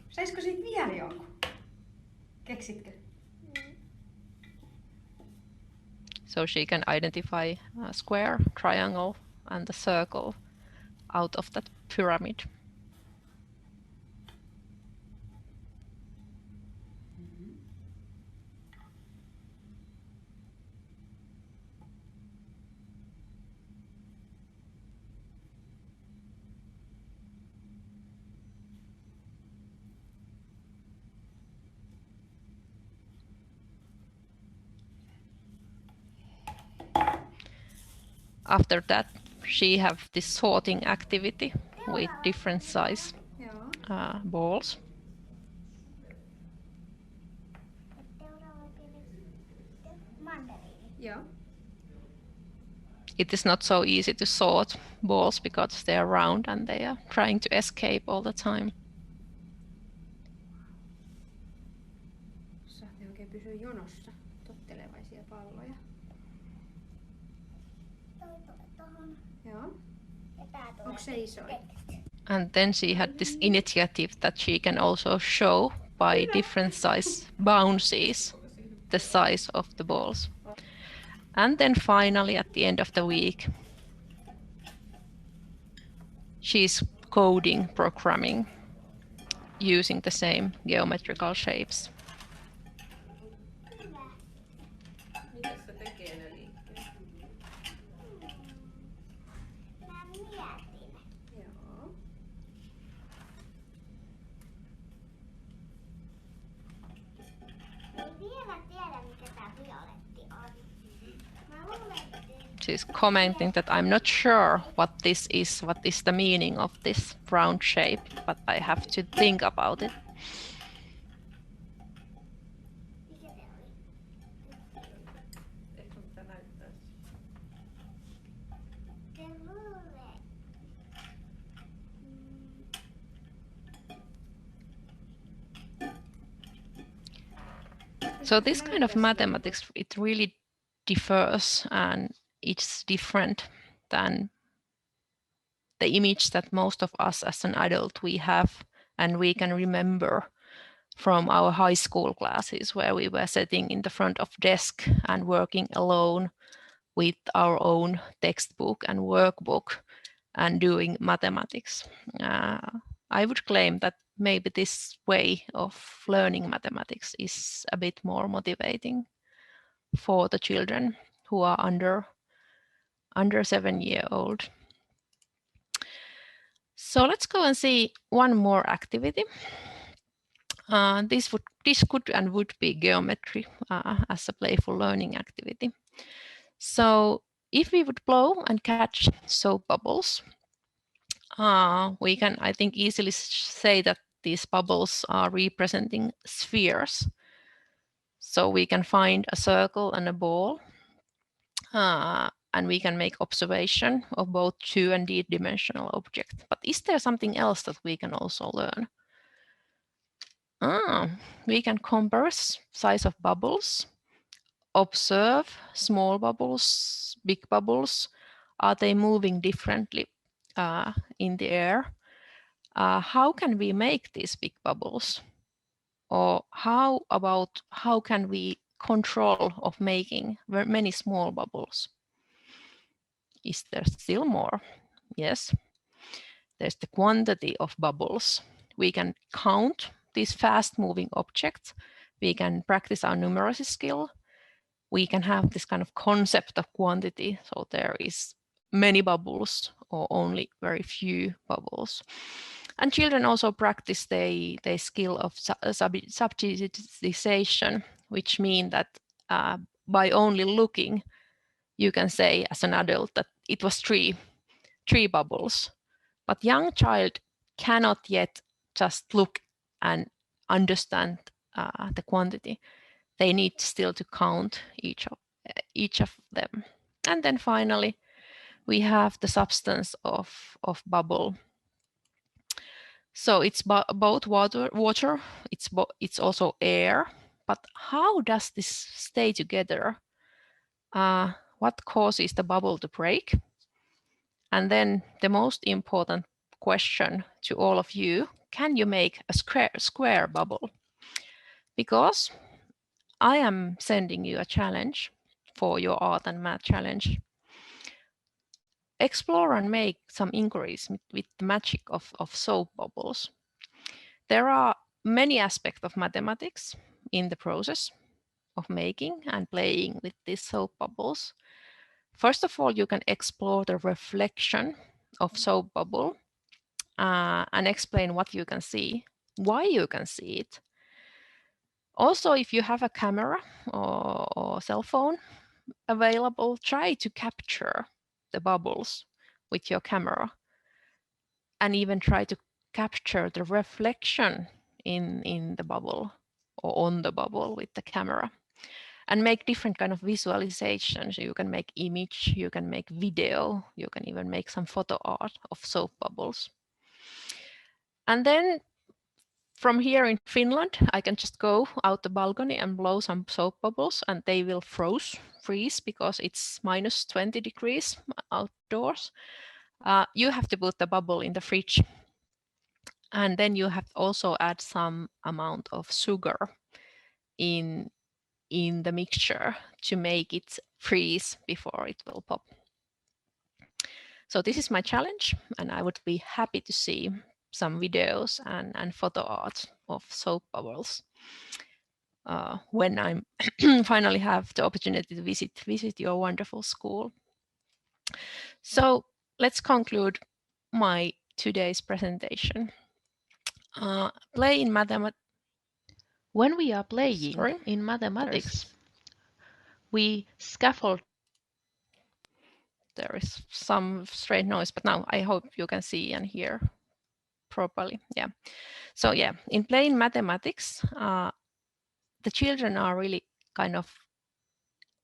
Saisiko siitä vielä jonkun? Keksitkö? So she can identify a square, triangle, and the circle out of that pyramid. After that, she have this sorting activity with different size balls. Joo. It is not so easy to sort balls because they are round and they are trying to escape all the time. Saatte oikein pysyä jonossa. Tottelevaisia palloja. Joo. Onko se isoin? And then she had this initiative that she can also show by different size bounces the size of the balls. And then finally at the end of the week, she's coding, programming, using the same geometrical shapes. Mitä se tekee ne liikkeet? Mä mietin. Joo. Ei vielä tiedä, mikä tää violetti on. Mä luulen, että She's commenting that I'm not sure what this is, what is the meaning of this round shape, but I have to think about it. mikä se oli. Eikö sun pitää näyttää? Se luulee. So this kind of mathematics, it really differs and it's different than the image that most of us as an adult we have and we can remember from our high school classes where we were sitting in the front of desk and working alone with our own textbook and workbook and doing mathematics. I would claim that maybe this way of learning mathematics is a bit more motivating for the children who are under 7 years old. So let's go and see one more activity. This could and would be geometry as a playful learning activity. So if we would blow and catch soap bubbles, we can, I think, easily say that these bubbles are representing spheres. So we can find a circle and a ball, and we can make observation of both 2- and d-dimensional objects. But is there something else that we can also learn? We can compare size of bubbles, observe small bubbles, big bubbles. Are they moving differently in the air? How can we make these big bubbles? Or how can we control of making many small bubbles? Is there still more? Yes. There's the quantity of bubbles. We can count these fast-moving objects. We can practice our numeracy skill. We can have this kind of concept of quantity. So there is many bubbles or only very few bubbles. And children also practice the skill of subjectization, which means that by only looking, you can say as an adult that it was three bubbles. But young child cannot yet just look and understand the quantity. They need still to count each of them. And then finally, we have the substance of bubble. So it's both water. It's also air. But how does this stay together? What causes the bubble to break? And then the most important question to all of you: can you make a square bubble? Because I am sending you a challenge for your art and math challenge. Explore and make some inquiries with the magic of soap bubbles. There are many aspects of mathematics in the process of making and playing with these soap bubbles. First of all, you can explore the reflection of soap bubble and explain what you can see, why you can see it. Also, if you have a camera or cell phone available, try to capture the bubbles with your camera and even try to capture the reflection in the bubble or on the bubble with the camera and make different kind of visualizations. You can make image, you can make video, you can even make some photo art of soap bubbles. And then from here in Finland, I can just go out the balcony and blow some soap bubbles and they will freeze because it's minus 20 degrees outdoors. You have to put the bubble in the fridge. And then you have to also add some amount of sugar in the mixture to make it freeze before it will pop. So this is my challenge, and I would be happy to see some videos and photo art of soap bubbles when I finally have the opportunity to visit your wonderful school. So let's conclude my today's presentation. Play in mathematics. When we are playing in mathematics, we scaffold. There is some strange noise, but now I hope you can see and hear properly. Yeah. So yeah, in playing mathematics, the children are really kind of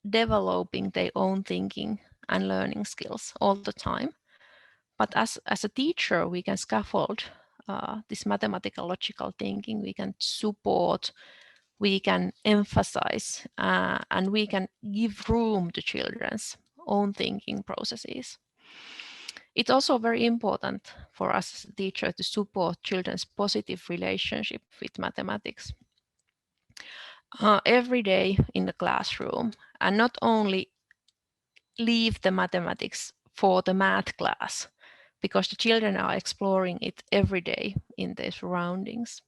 developing their own thinking and learning skills all the time. But as a teacher, we can scaffold this mathematical logical thinking. We can support, we can emphasize, and we can give room to children's own thinking processes. It's also very important for us as a teacher to support children's positive relationship with mathematics every day in the classroom, and not only leave the mathematics for the math class, because the children are exploring it every day in their surroundings.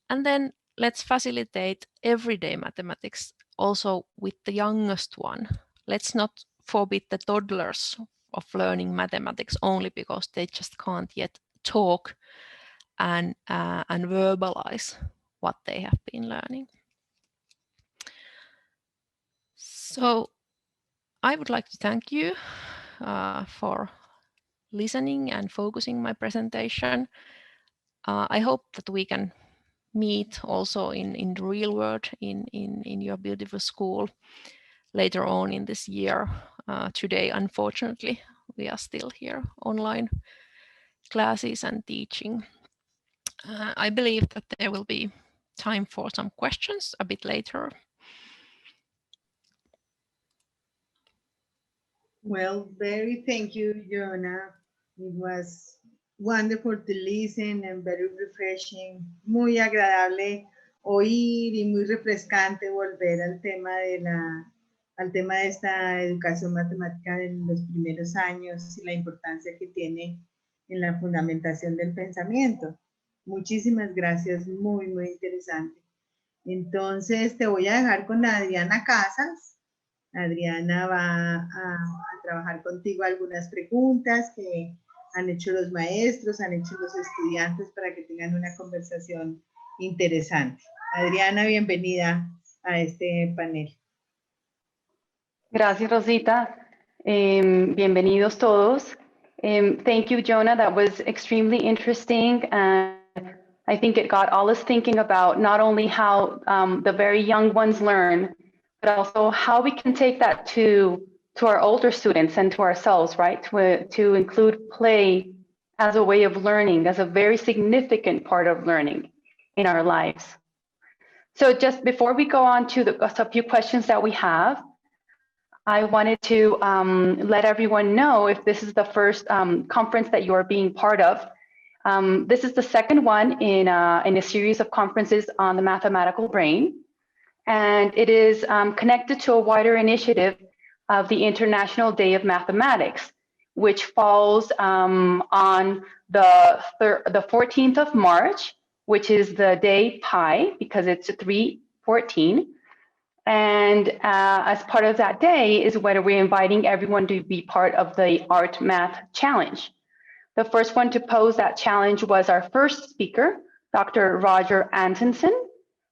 And then let's facilitate everyday mathematics also with the youngest one. Let's not forbid the toddlers of learning mathematics only because they just can't yet talk and verbalize what they have been learning. So I would like to thank you for listening and focusing my presentation. I hope that we can meet also in the real world in your beautiful school later on in this year. Today, unfortunately, we are still here online classes and teaching. I believe that there will be time for some questions a bit later. Well, very thank you, Jonna. It was wonderful to listen and very refreshing. Muy agradable oír y muy refrescante volver al tema de esta educación matemática en los primeros años y la importancia que tiene en la fundamentación del pensamiento. Muchísimas gracias, muy, muy interesante. Entonces, te voy a dejar con Adriana Casas. Adriana va a trabajar contigo algunas preguntas que han hecho los maestros, han hecho los estudiantes para que tengan una conversación interesante. Adriana, bienvenida a este panel. Gracias, Rosita. Bienvenidos todos. Thank you, Jonna. That was extremely interesting. And I think it got all us thinking about not only how the very young ones learn, but also how we can take that to our older students and to ourselves, right? To include play as a way of learning, as a very significant part of learning in our lives. So just before we go on to a few questions that we have, I wanted to let everyone know, if this is the first conference that you are being part of, this is the second one in a series of conferences on the mathematical brain. And it is connected to a wider initiative of the International Day of Mathematics, which falls on the 14th of March, which is the day pi, because it's 3/14. And as part of that day is when we're inviting everyone to be part of the Art Math Challenge. The first one to pose that challenge was our first speaker, Dr. Roger Antonsen,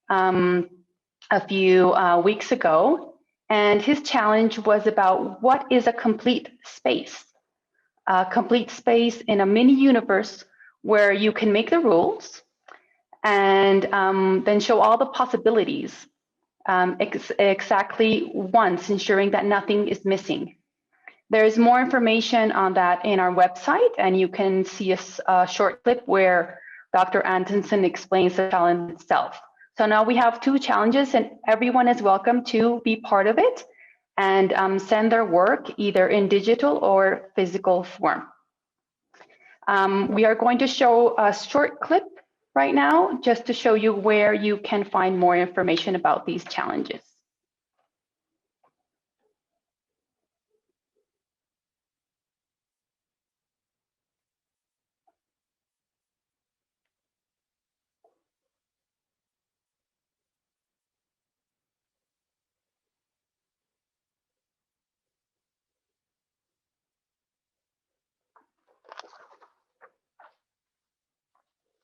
a few weeks ago. And his challenge was about what is a complete space? A complete space in a mini universe where you can make the rules and then show all the possibilities exactly once, ensuring that nothing is missing. There is more information on that in our website, and you can see a short clip where Dr. Antonsen explains the challenge itself. So now we have two challenges, and everyone is welcome to be part of it and send their work either in digital or physical form. We are going to show a short clip right now just to show you where you can find more information about these challenges.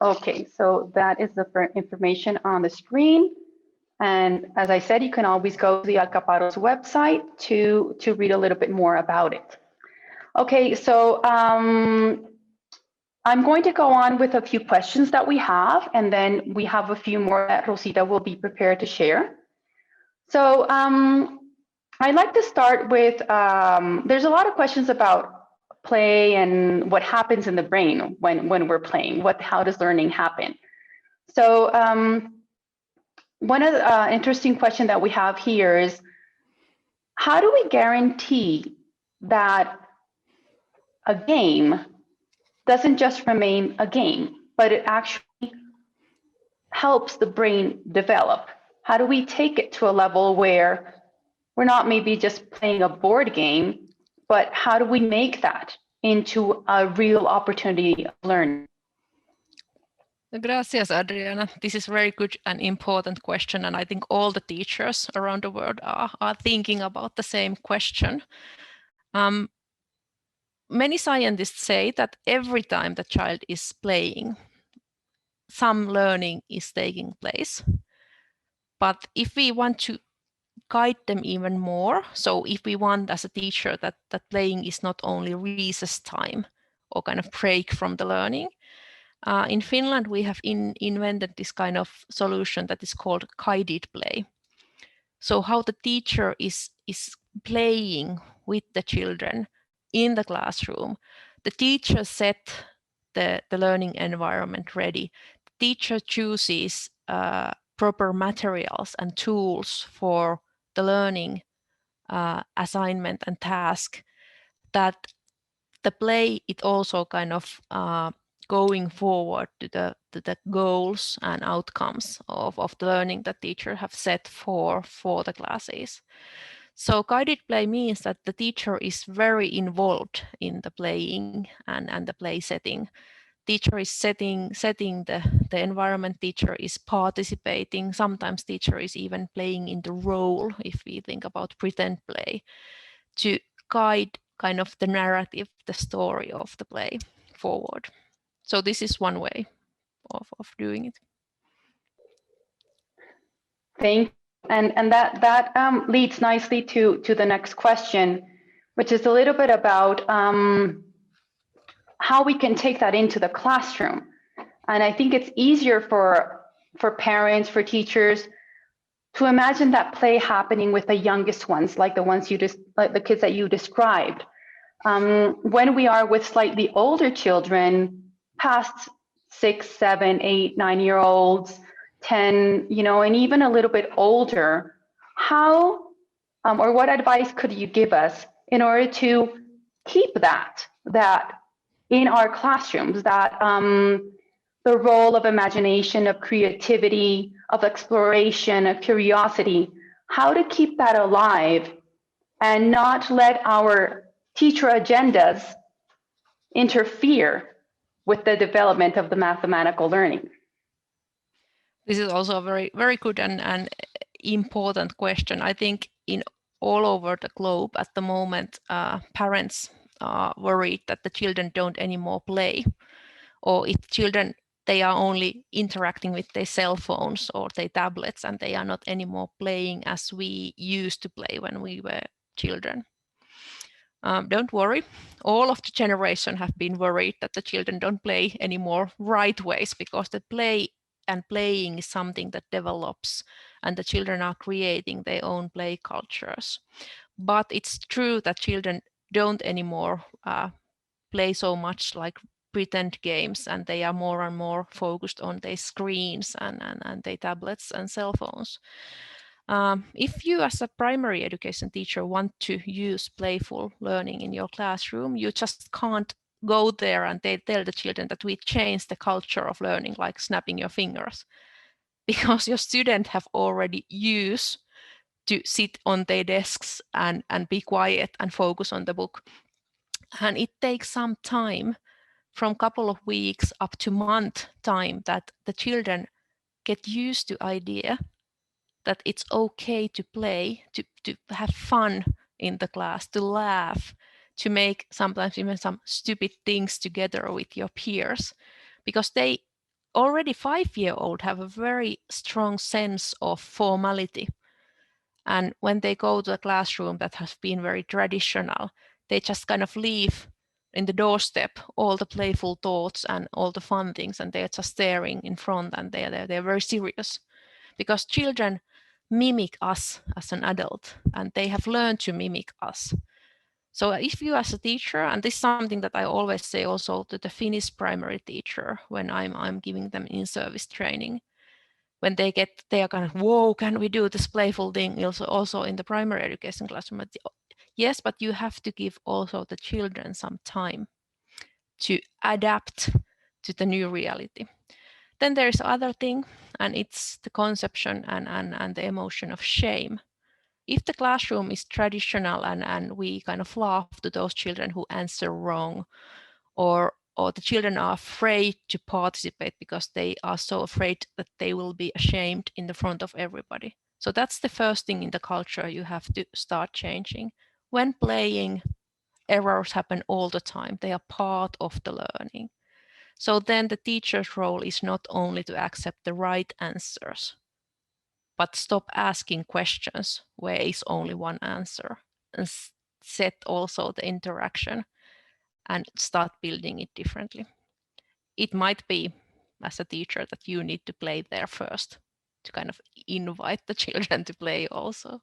Okay, so that is the information on the screen. And as I said, you can always go to the Alcaparros website to read a little bit more about it. Okay, so I'm going to go on with a few questions that we have, and then we have a few more that Rosita will be prepared to share. So I'd like to start with, there's a lot of questions about play and what happens in the brain when we're playing, how does learning happen? So one of the interesting question that we have here is, how do we guarantee that a game doesn't just remain a game, but it actually helps the brain develop? How do we take it to a level where we're not maybe just playing a board game, but how do we make that into a real opportunity of learning? Gracias, Adriana. This is a very good and important question, and I think all the teachers around the world are thinking about the same question. Many scientists say that every time the child is playing, some learning is taking place. But if we want to guide them even more, so if we want as a teacher that playing is not only recess time or kind of break from the learning, in Finland we have invented this kind of solution that is called guided play. So how the teacher is playing with the children in the classroom. The teacher set the learning environment ready. The teacher chooses proper materials and tools for the learning assignment and task, that the play, it also kind of going forward to the goals and outcomes of the learning that teacher have set for the classes. So guided play means that the teacher is very involved in the playing and the play setting. Teacher is setting the environment, teacher is participating, sometimes teacher is even playing in the role, if we think about pretend play, to guide kind of the narrative, the story of the play forward. So this is one way of doing it. Thank you. And that leads nicely to the next question, which is a little bit about how we can take that into the classroom. And I think it's easier for parents, for teachers, to imagine that play happening with the youngest ones, like the ones like the kids that you described. When we are with slightly older children, past 6, 7, 8, 9-year-olds, 10, and even a little bit older, how or what advice could you give us in order to keep that in our classrooms, that the role of imagination, of creativity, of exploration, of curiosity, how to keep that alive and not let our teacher agendas interfere with the development of the mathematical learning? This is also a very, very good and important question. I think in all over the globe at the moment, parents are worried that the children don't anymore play, or if children, they are only interacting with their cell phones or their tablets, and they are not anymore playing as we used to play when we were children. Don't worry, all of the generation have been worried that the children don't play anymore right ways, because the play and playing is something that develops, and the children are creating their own play cultures. But it's true that children don't anymore play so much like pretend games, and they are more and more focused on their screens and their tablets and cell phones. If you as a primary education teacher want to use playful learning in your classroom, you just can't go there and they tell the children that we change the culture of learning, like snapping your fingers, because your students have already used to sit on their desks and be quiet and focus on the book. And it takes some time, from a couple of weeks up to month time, that the children get used to idea that it's okay to play, to have fun in the class, to laugh, to make sometimes even some stupid things together with your peers, because they already 5-year-old have a very strong sense of formality. And when they go to a classroom that has been very traditional, they just kind of leave in the doorstep all the playful thoughts and all the fun things, and they're just staring in front, and they're very serious. Because children mimic us as an adult, and they have learned to mimic us. So if you as a teacher, and this is something that I always say also to the Finnish primary teacher when I'm giving them in-service training, when they are kind of, whoa, can we do this playful thing also in the primary education classroom? Yes, but you have to give also the children some time to adapt to the new reality. Then there's other thing, and it's the conception and the emotion of shame. If the classroom is traditional and we kind of laugh to those children who answer wrong, or the children are afraid to participate because they are so afraid that they will be ashamed in the front of everybody. So that's the first thing in the culture you have to start changing. When playing, errors happen all the time. They are part of the learning. So then the teacher's role is not only to accept the right answers, but stop asking questions where is only one answer, and set also the interaction and start building it differently. It might be, as a teacher, that you need to play there first to kind of invite the children to play also.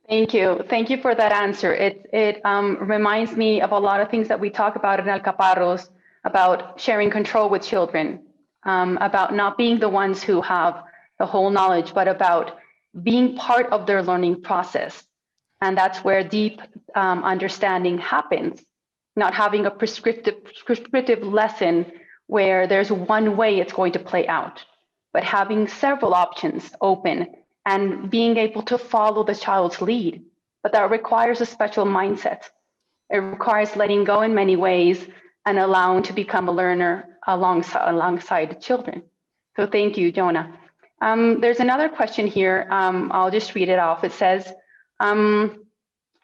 Thank you. Thank you for that answer. It reminds me of a lot of things that we talk about in Alcaparros about sharing control with children, about not being the ones who have the whole knowledge, but about being part of their learning process. And that's where deep understanding happens, not having a prescriptive lesson where there's one way it's going to play out, but having several options open and being able to follow the child's lead. But that requires a special mindset. It requires letting go in many ways and allowing to become a learner alongside the children. So thank you, Jonna. There's another question here. I'll just read it off. It says, and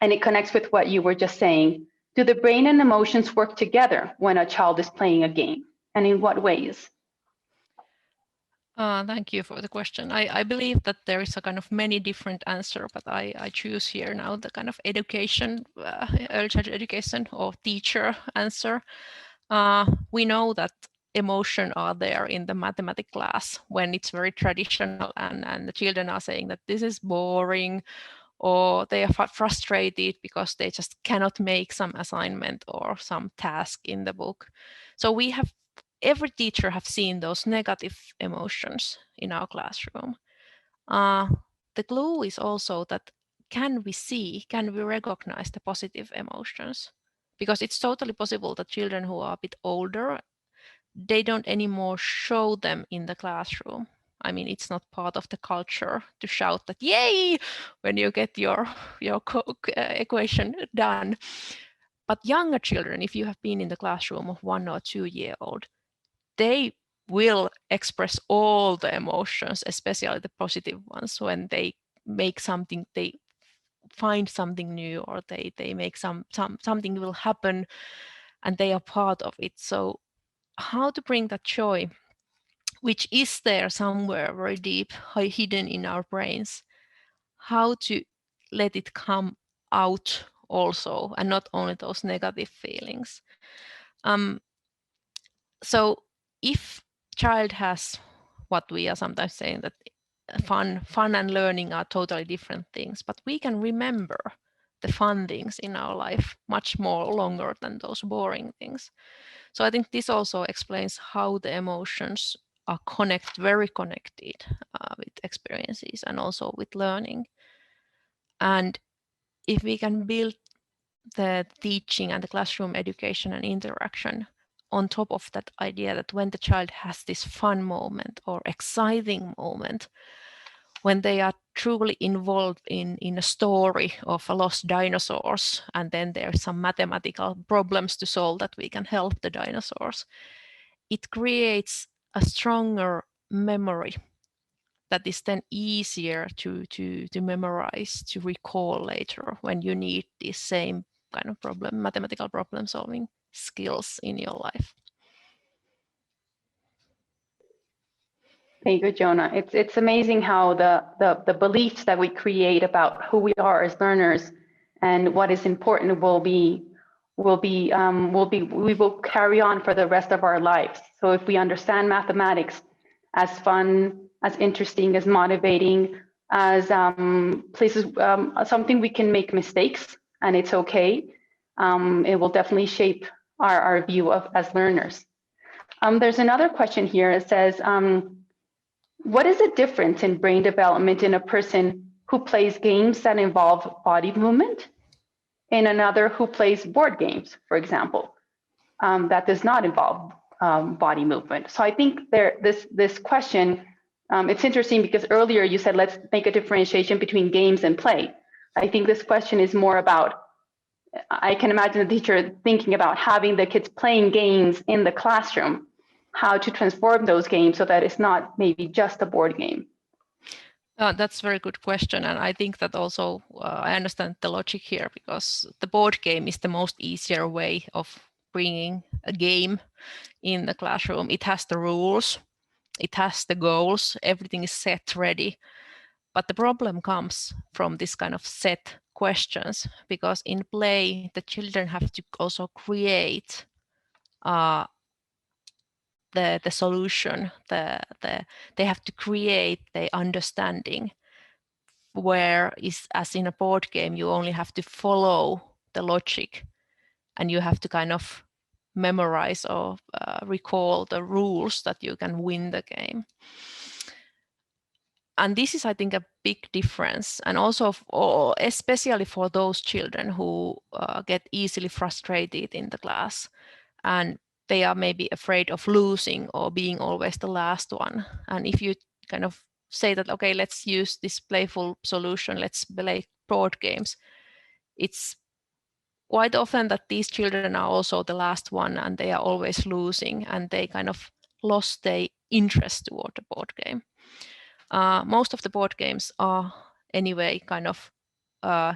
it connects with what you were just saying. Do the brain and emotions work together when a child is playing a game? And in what ways? Thank you for the question. I believe that there is a kind of many different answers, but I choose here now the kind of education, early childhood education or teacher answer. We know that emotion are there in the mathematics class when it's very traditional and the children are saying that this is boring, or they are frustrated because they just cannot make some assignment or some task in the book. So every teacher have seen those negative emotions in our classroom. The clue is also that can we recognize the positive emotions? Because it's totally possible that children who are a bit older, they don't anymore show them in the classroom. I mean, it's not part of the culture to shout that, yay, when you get your equation done. But younger children, if you have been in the classroom of 1 or 2 year old, they will express all the emotions, especially the positive ones, when they make something, they find something new, or they make something will happen and they are part of it. So how to bring that joy, which is there somewhere very deep, hidden in our brains, how to let it come out also, and not only those negative feelings. So if child has what we are sometimes saying that fun and learning are totally different things, but we can remember the fun things in our life much more longer than those boring things. So I think this also explains how the emotions are very connected with experiences and also with learning. And if we can build the teaching and the classroom education and interaction on top of that idea that when the child has this fun moment or exciting moment, when they are truly involved in a story of a lost dinosaurs, and then there's some mathematical problems to solve that we can help the dinosaurs, it creates a stronger memory that is then easier to memorize, to recall later when you need this same kind of mathematical problem solving skills in your life. Thank you, Jonna. It's amazing how the beliefs that we create about who we are as learners and what is important we will carry on for the rest of our lives. So if we understand mathematics as fun, as interesting, as motivating, as places, something we can make mistakes and it's okay, it will definitely shape our view of as learners. There's another question here. It says, what is the difference in brain development in a person who plays games that involve body movement and another who plays board games, for example, that does not involve body movement? So I think this question, it's interesting because earlier you said, let's make a differentiation between games and play. I think this question is more about, I can imagine the teacher thinking about having the kids playing games in the classroom, how to transform those games so that it's not maybe just a board game. That's a very good question. And I think that also I understand the logic here, because the board game is the most easier way of bringing a game in the classroom. It has the rules, it has the goals, everything is set ready. But the problem comes from this kind of set questions, because in play, the children have to also create the solution. They have to create the understanding, whereas as in a board game, you only have to follow the logic and you have to kind of memorize or recall the rules that you can win the game. And this is, I think, a big difference. And also, especially for those children who get easily frustrated in the class and they are maybe afraid of losing or being always the last one. And if you kind of say that, okay, let's use this playful solution, let's play board games, it's quite often that these children are also the last one and they are always losing and they kind of lost their interest toward the board game. Most of the board games are anyway kind of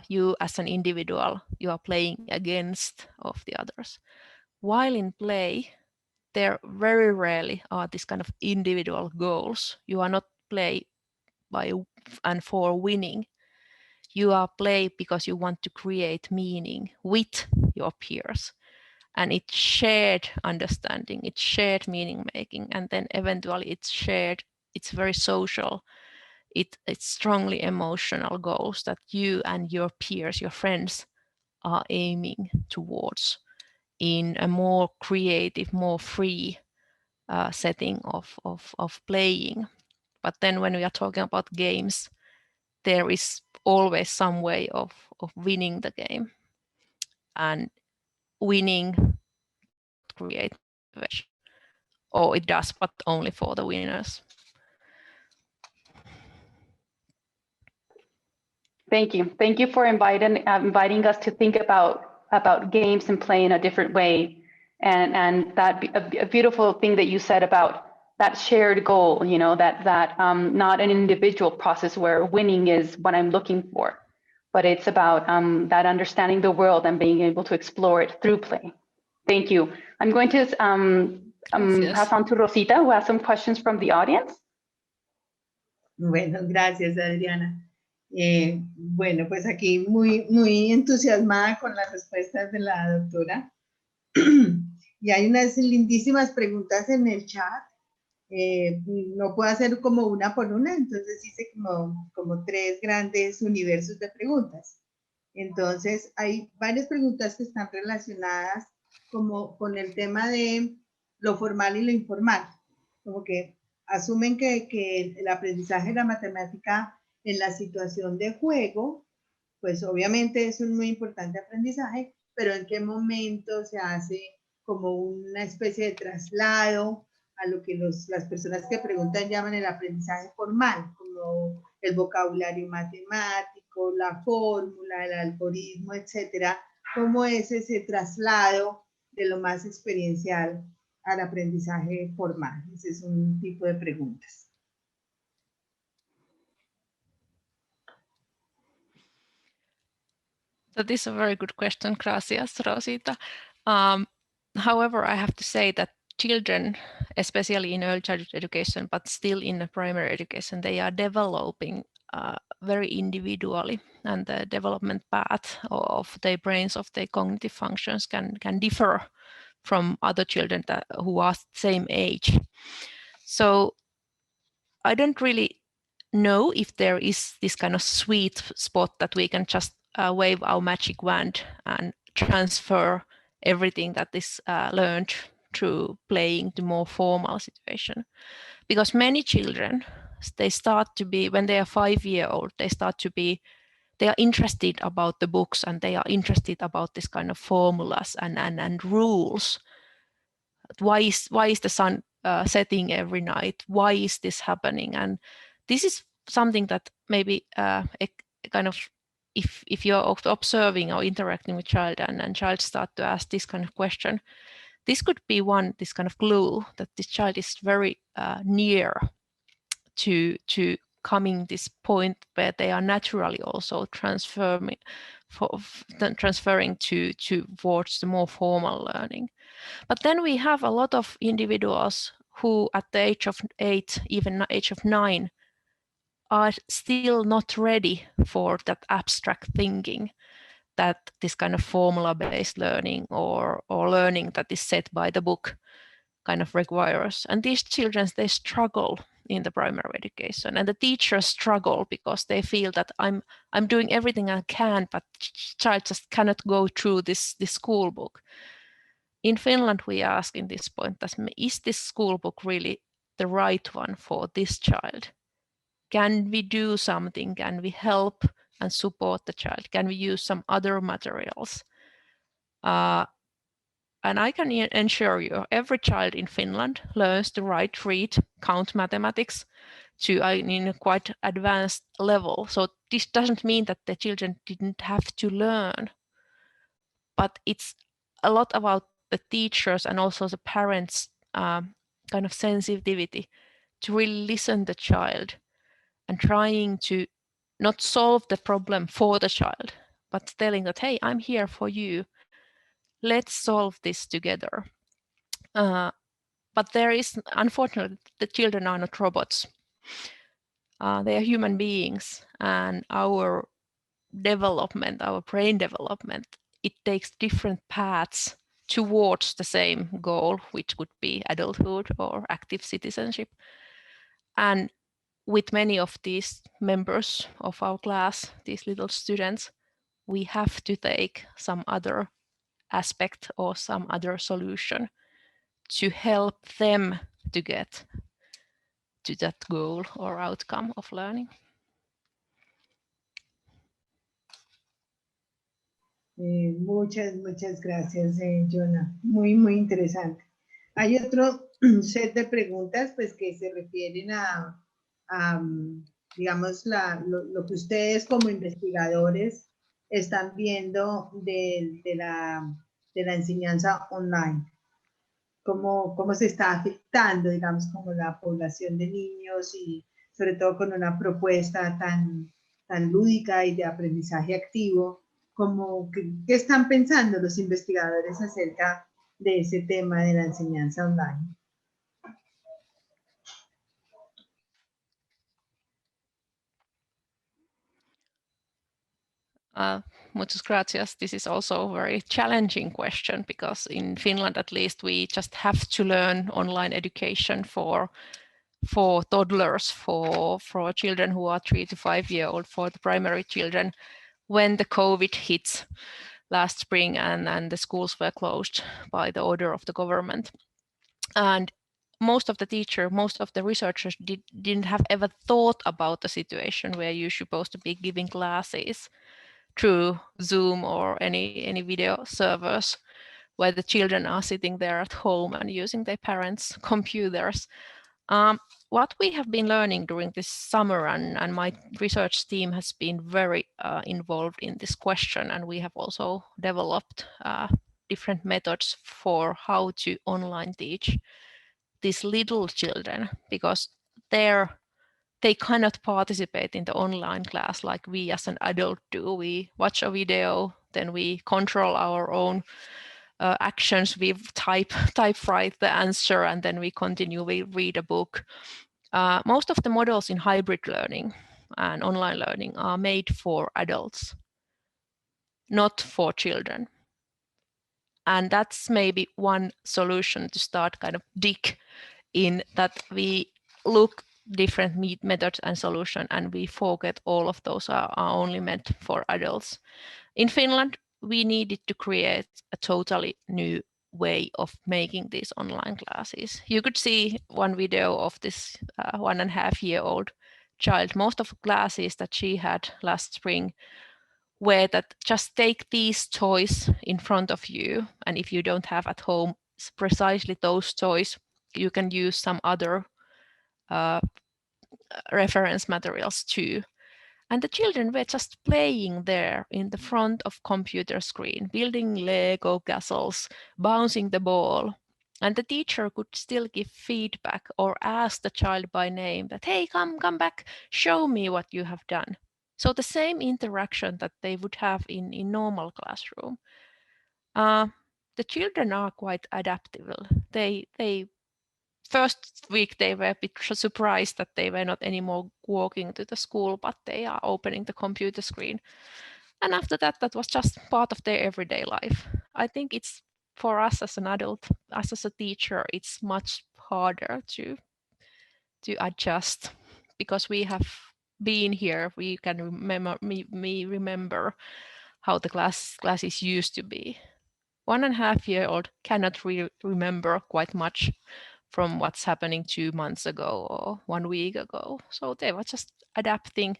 you as an individual, you are playing against of the others. While in play, there very rarely are these kind of individual goals. You are not play by and for winning. You are play because you want to create meaning with your peers. And it's shared understanding, it's shared meaning making, and then eventually it's shared, it's very social, it's strongly emotional goals that you and your peers, your friends are aiming towards in a more creative, more free setting of playing. But then when we are talking about games, there is always some way of winning the game. And winning create motivation. Or it does, but only for the winners. Thank you. Thank you for inviting us to think about games and play in a different way. And that a beautiful thing that you said about that shared goal, you know, that not an individual process where winning is what I'm looking for, but it's about that understanding the world and being able to explore it through play. Thank you. I'm going to pass on to Rosita, who has some questions from the audience. Bueno, gracias, Adriana. Bueno, pues aquí muy entusiasmada con las respuestas de la doctora. Y hay unas lindísimas preguntas en el chat. No puedo hacer como una por una, entonces hice como tres grandes universos de preguntas. Entonces, hay varias preguntas que están relacionadas como con el tema de lo formal y lo informal. Como que asumen que el aprendizaje de la matemática en la situación de juego, pues obviamente es un muy importante aprendizaje, pero en qué momento se hace como una especie de traslado a lo que las personas que preguntan llaman el aprendizaje formal, como el vocabulario matemático, la fórmula, el algoritmo, etcétera. ¿Cómo es ese traslado de lo más experiencial al aprendizaje formal? Ese es un tipo de preguntas. That is a very good question, gracias, Rosita. However, I have to say that children, especially in early childhood education, but still in the primary education, they are developing very individually, and the development path of their brains, of their cognitive functions can differ from other children who are same age. So I don't really know if there is this kind of sweet spot that we can just wave our magic wand and transfer everything that is learned through playing to more formal situation. Because many children, they start to be, when they are 5-year-old, they are interested about the books, and they are interested about this kind of formulas and rules. Why is the sun setting every night? Why is this happening? And this is something that maybe a kind of, if you're observing or interacting with child and child start to ask this kind of question, this could be this kind of clue that this child is very near to coming this point where they are naturally also transferring towards the more formal learning. But then we have a lot of individuals who at the age of 8, even age of 9, are still not ready for that abstract thinking, that this kind of formula-based learning or learning that is set by the book kind of requires. And these children, they struggle in the primary education, and the teachers struggle because they feel that I'm doing everything I can, but child just cannot go through this school book. In Finland, we ask in this point, is this school book really the right one for this child? Can we do something? Can we help and support the child? Can we use some other materials? And I can ensure you, every child in Finland learns to write, read, count mathematics in a quite advanced level. So this doesn't mean that the children didn't have to learn, but it's a lot about the teachers and also the parents' kind of sensitivity to really listen to the child and trying to not solve the problem for the child, but telling that, hey, I'm here for you. Let's solve this together. But there is, unfortunately, the children are not robots. They are human beings, and our development, our brain development, it takes different paths towards the same goal, which would be adulthood or active citizenship. And with many of these members of our class, these little students, we have to take some other aspect or some other solution to help them to get to that goal or outcome of learning. Muchas gracias, Jonna. Muy interesante. Hay otro set de preguntas pues, que se refieren a digamos, lo que ustedes como investigadores están viendo de la enseñanza online. Cómo se está afectando, digamos, como la población de niños y sobre todo con una propuesta tan lúdica y de aprendizaje activo. ¿Qué están pensando los investigadores acerca de ese tema de la enseñanza online? Muchas gracias. This is also a very challenging question because in Finland, at least, we just have to learn online education for toddlers, for children who are 3 to 5 year old, for the primary children, when the COVID hit last spring and the schools were closed by the order of the government. And most of the researchers didn't have ever thought about the situation where you're supposed to be giving classes through Zoom or any video servers where the children are sitting there at home and using their parents' computers. What we have been learning during this summer, and my research team has been very involved in this question, and we have also developed different methods for how to online teach these little children, because they cannot participate in the online class like we as an adult do. We watch a video, then we control our own actions. We typewrite the answer, and then we continue, we read a book. Most of the models in hybrid learning and online learning are made for adults, not for children. And that's maybe one solution to start kind of dig in, that we look different methods and solution, and we forget all of those are only meant for adults. In Finland, we needed to create a totally new way of making these online classes. You could see one video of this 1.5-year-old child. Most of the classes that she had last spring were that just take these toys in front of you, and if you don't have at home precisely those toys, you can use some other reference materials too. And the children were just playing there in the front of computer screen, building Lego castles, bouncing the ball. And the teacher could still give feedback or ask the child by name that, hey, come back, show me what you have done. So the same interaction that they would have in normal classroom. The children are quite adaptable. They first week they were a bit surprised that they were not anymore walking to the school, but they are opening the computer screen. And after that, that was just part of their everyday life. I think it's for us as an adult, as a teacher, it's much harder to adjust, because we have been here. We can remember how the classes used to be. 1.5-year-old cannot remember quite much from what's happening 2 months ago or 1 week ago. So they were just adapting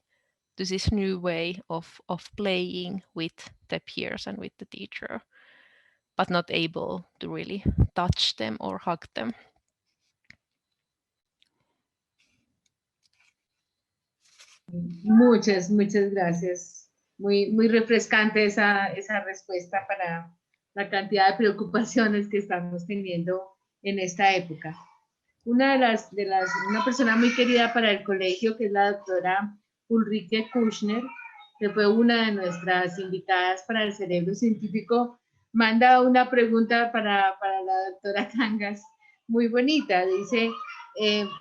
to this new way of playing with the peers and with the teacher, but not able to really touch them or hug them. Muchas gracias. Muy refrescante esa respuesta para la cantidad de preocupaciones que estamos teniendo en esta época. Una persona muy querida para el colegio, que es la doctora Ulrike Kushner, que fue una de nuestras invitadas para el cerebro científico, manda una pregunta para la doctora Kangas, muy bonita. Dice,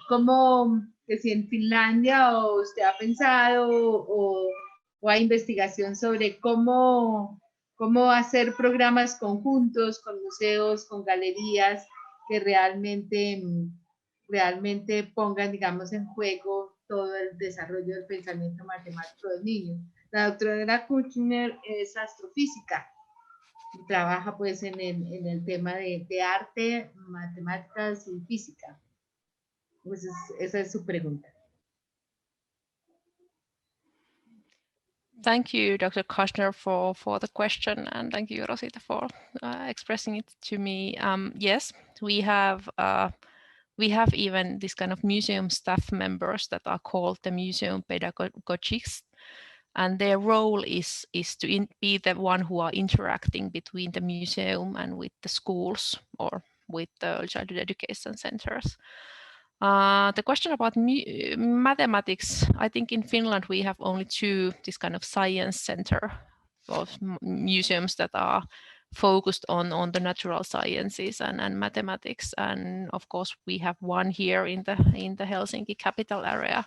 ¿cómo, que si en Finlandia o usted ha pensado o hay investigación sobre cómo hacer programas conjuntos con museos, con galerías, que realmente pongan, digamos, en juego todo el desarrollo del pensamiento matemático del niño? La doctora Kuchner es astrofísica y trabaja pues en el tema de arte, matemáticas y física. Pues esa es su pregunta. Thank you, Dr. Kushner, for the question, and thank you, Rosita, for expressing it to me. Yes, we have even this kind of museum staff members that are called the museum pedagogists, and their role is to be the one who are interacting between the museum and with the schools or with the early childhood education centers. The question about mathematics, I think in Finland we have only 2 this kind of science center of museums that are focused on the natural sciences and mathematics, and of course we have one here in the Helsinki capital area,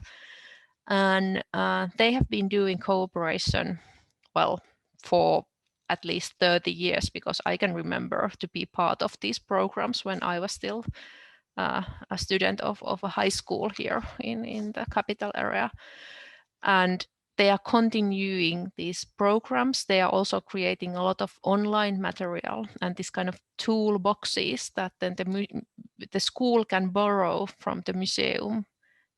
and they have been doing cooperation for at least 30 years, because I can remember to be part of these programs when I was still a student of a high school here in the capital area. And they are continuing these programs. They are also creating a lot of online material and this kind of toolboxes that then the school can borrow from the museum.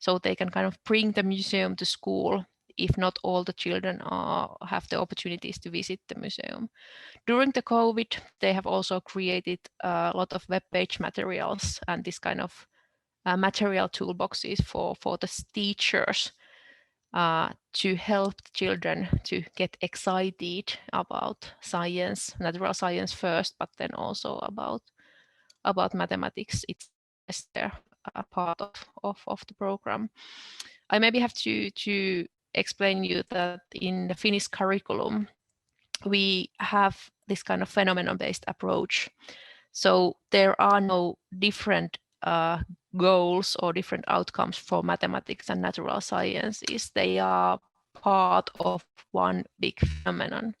So they can kind of bring the museum to school if not all the children have the opportunities to visit the museum. During the COVID, they have also created a lot of web page materials and this kind of material toolboxes for the teachers to help children to get excited about science, natural science first, but then also about mathematics. It's a part of the program. I maybe have to explain you that in the Finnish curriculum, we have this kind of phenomenon-based approach. So there are no different goals or different outcomes for mathematics and natural sciences. They are part of one big phenomenon.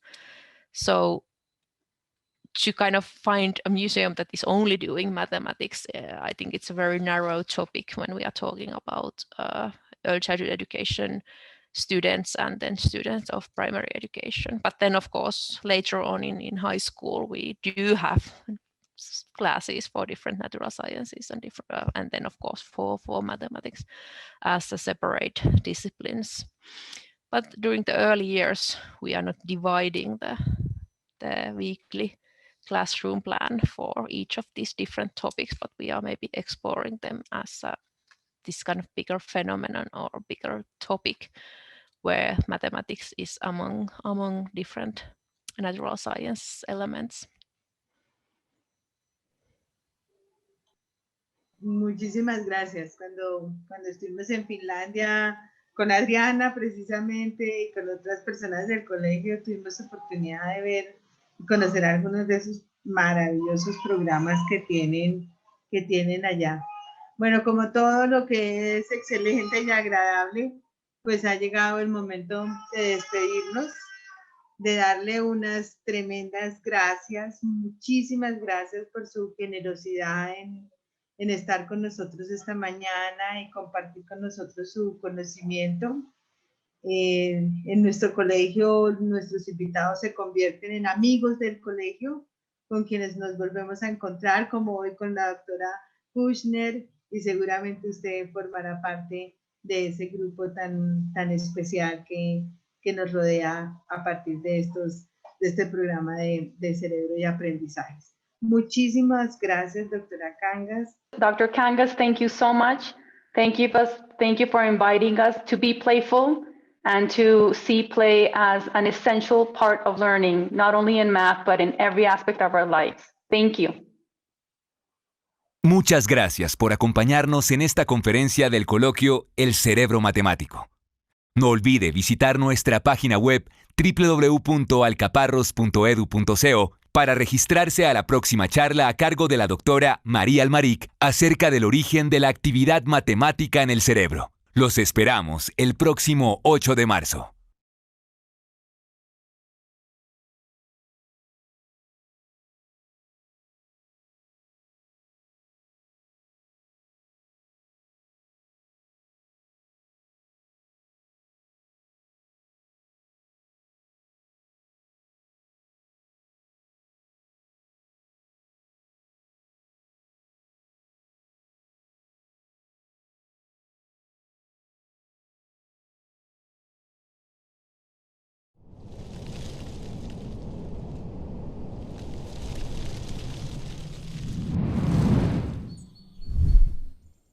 So to kind of find a museum that is only doing mathematics, I think it's a very narrow topic when we are talking about early childhood education students and then students of primary education. But then, of course, later on in high school, we do have classes for different natural sciences and different, and then, of course, for mathematics as a separate disciplines. But during the early years, we are not dividing the weekly classroom plan for each of these different topics, but we are maybe exploring them as this kind of bigger phenomenon or bigger topic where mathematics is among different natural science elements. Muchísimas gracias. Cuando estuvimos en Finlandia con Adriana precisamente y con otras personas del colegio, tuvimos oportunidad de ver y conocer algunos de esos maravillosos programas que tienen allá. Bueno, como todo lo que es excelente y agradable, pues ha llegado el momento de despedirnos, de darle unas tremendas gracias, muchísimas gracias por su generosidad en estar con nosotros esta mañana y compartir con nosotros su conocimiento. En nuestro colegio, nuestros invitados se convierten en amigos del colegio, con quienes nos volvemos a encontrar, como hoy con la doctora Kushner, y seguramente usted formará parte de ese grupo tan especial que nos rodea a partir de este programa de cerebro y aprendizajes. Muchísimas gracias, doctora Kangas. Dr. Kangas, thank you so much. Thank you for inviting us to be playful and to see play as an essential part of learning, not only in math, but in every aspect of our lives. Thank you. Muchas gracias por acompañarnos en esta conferencia del coloquio El Cerebro Matemático. No olvide visitar nuestra página web www.alcaparros.edu.co para registrarse a la próxima charla a cargo de la doctora María Almaric acerca del origen de la actividad matemática en el cerebro. Los esperamos el próximo 8 de marzo.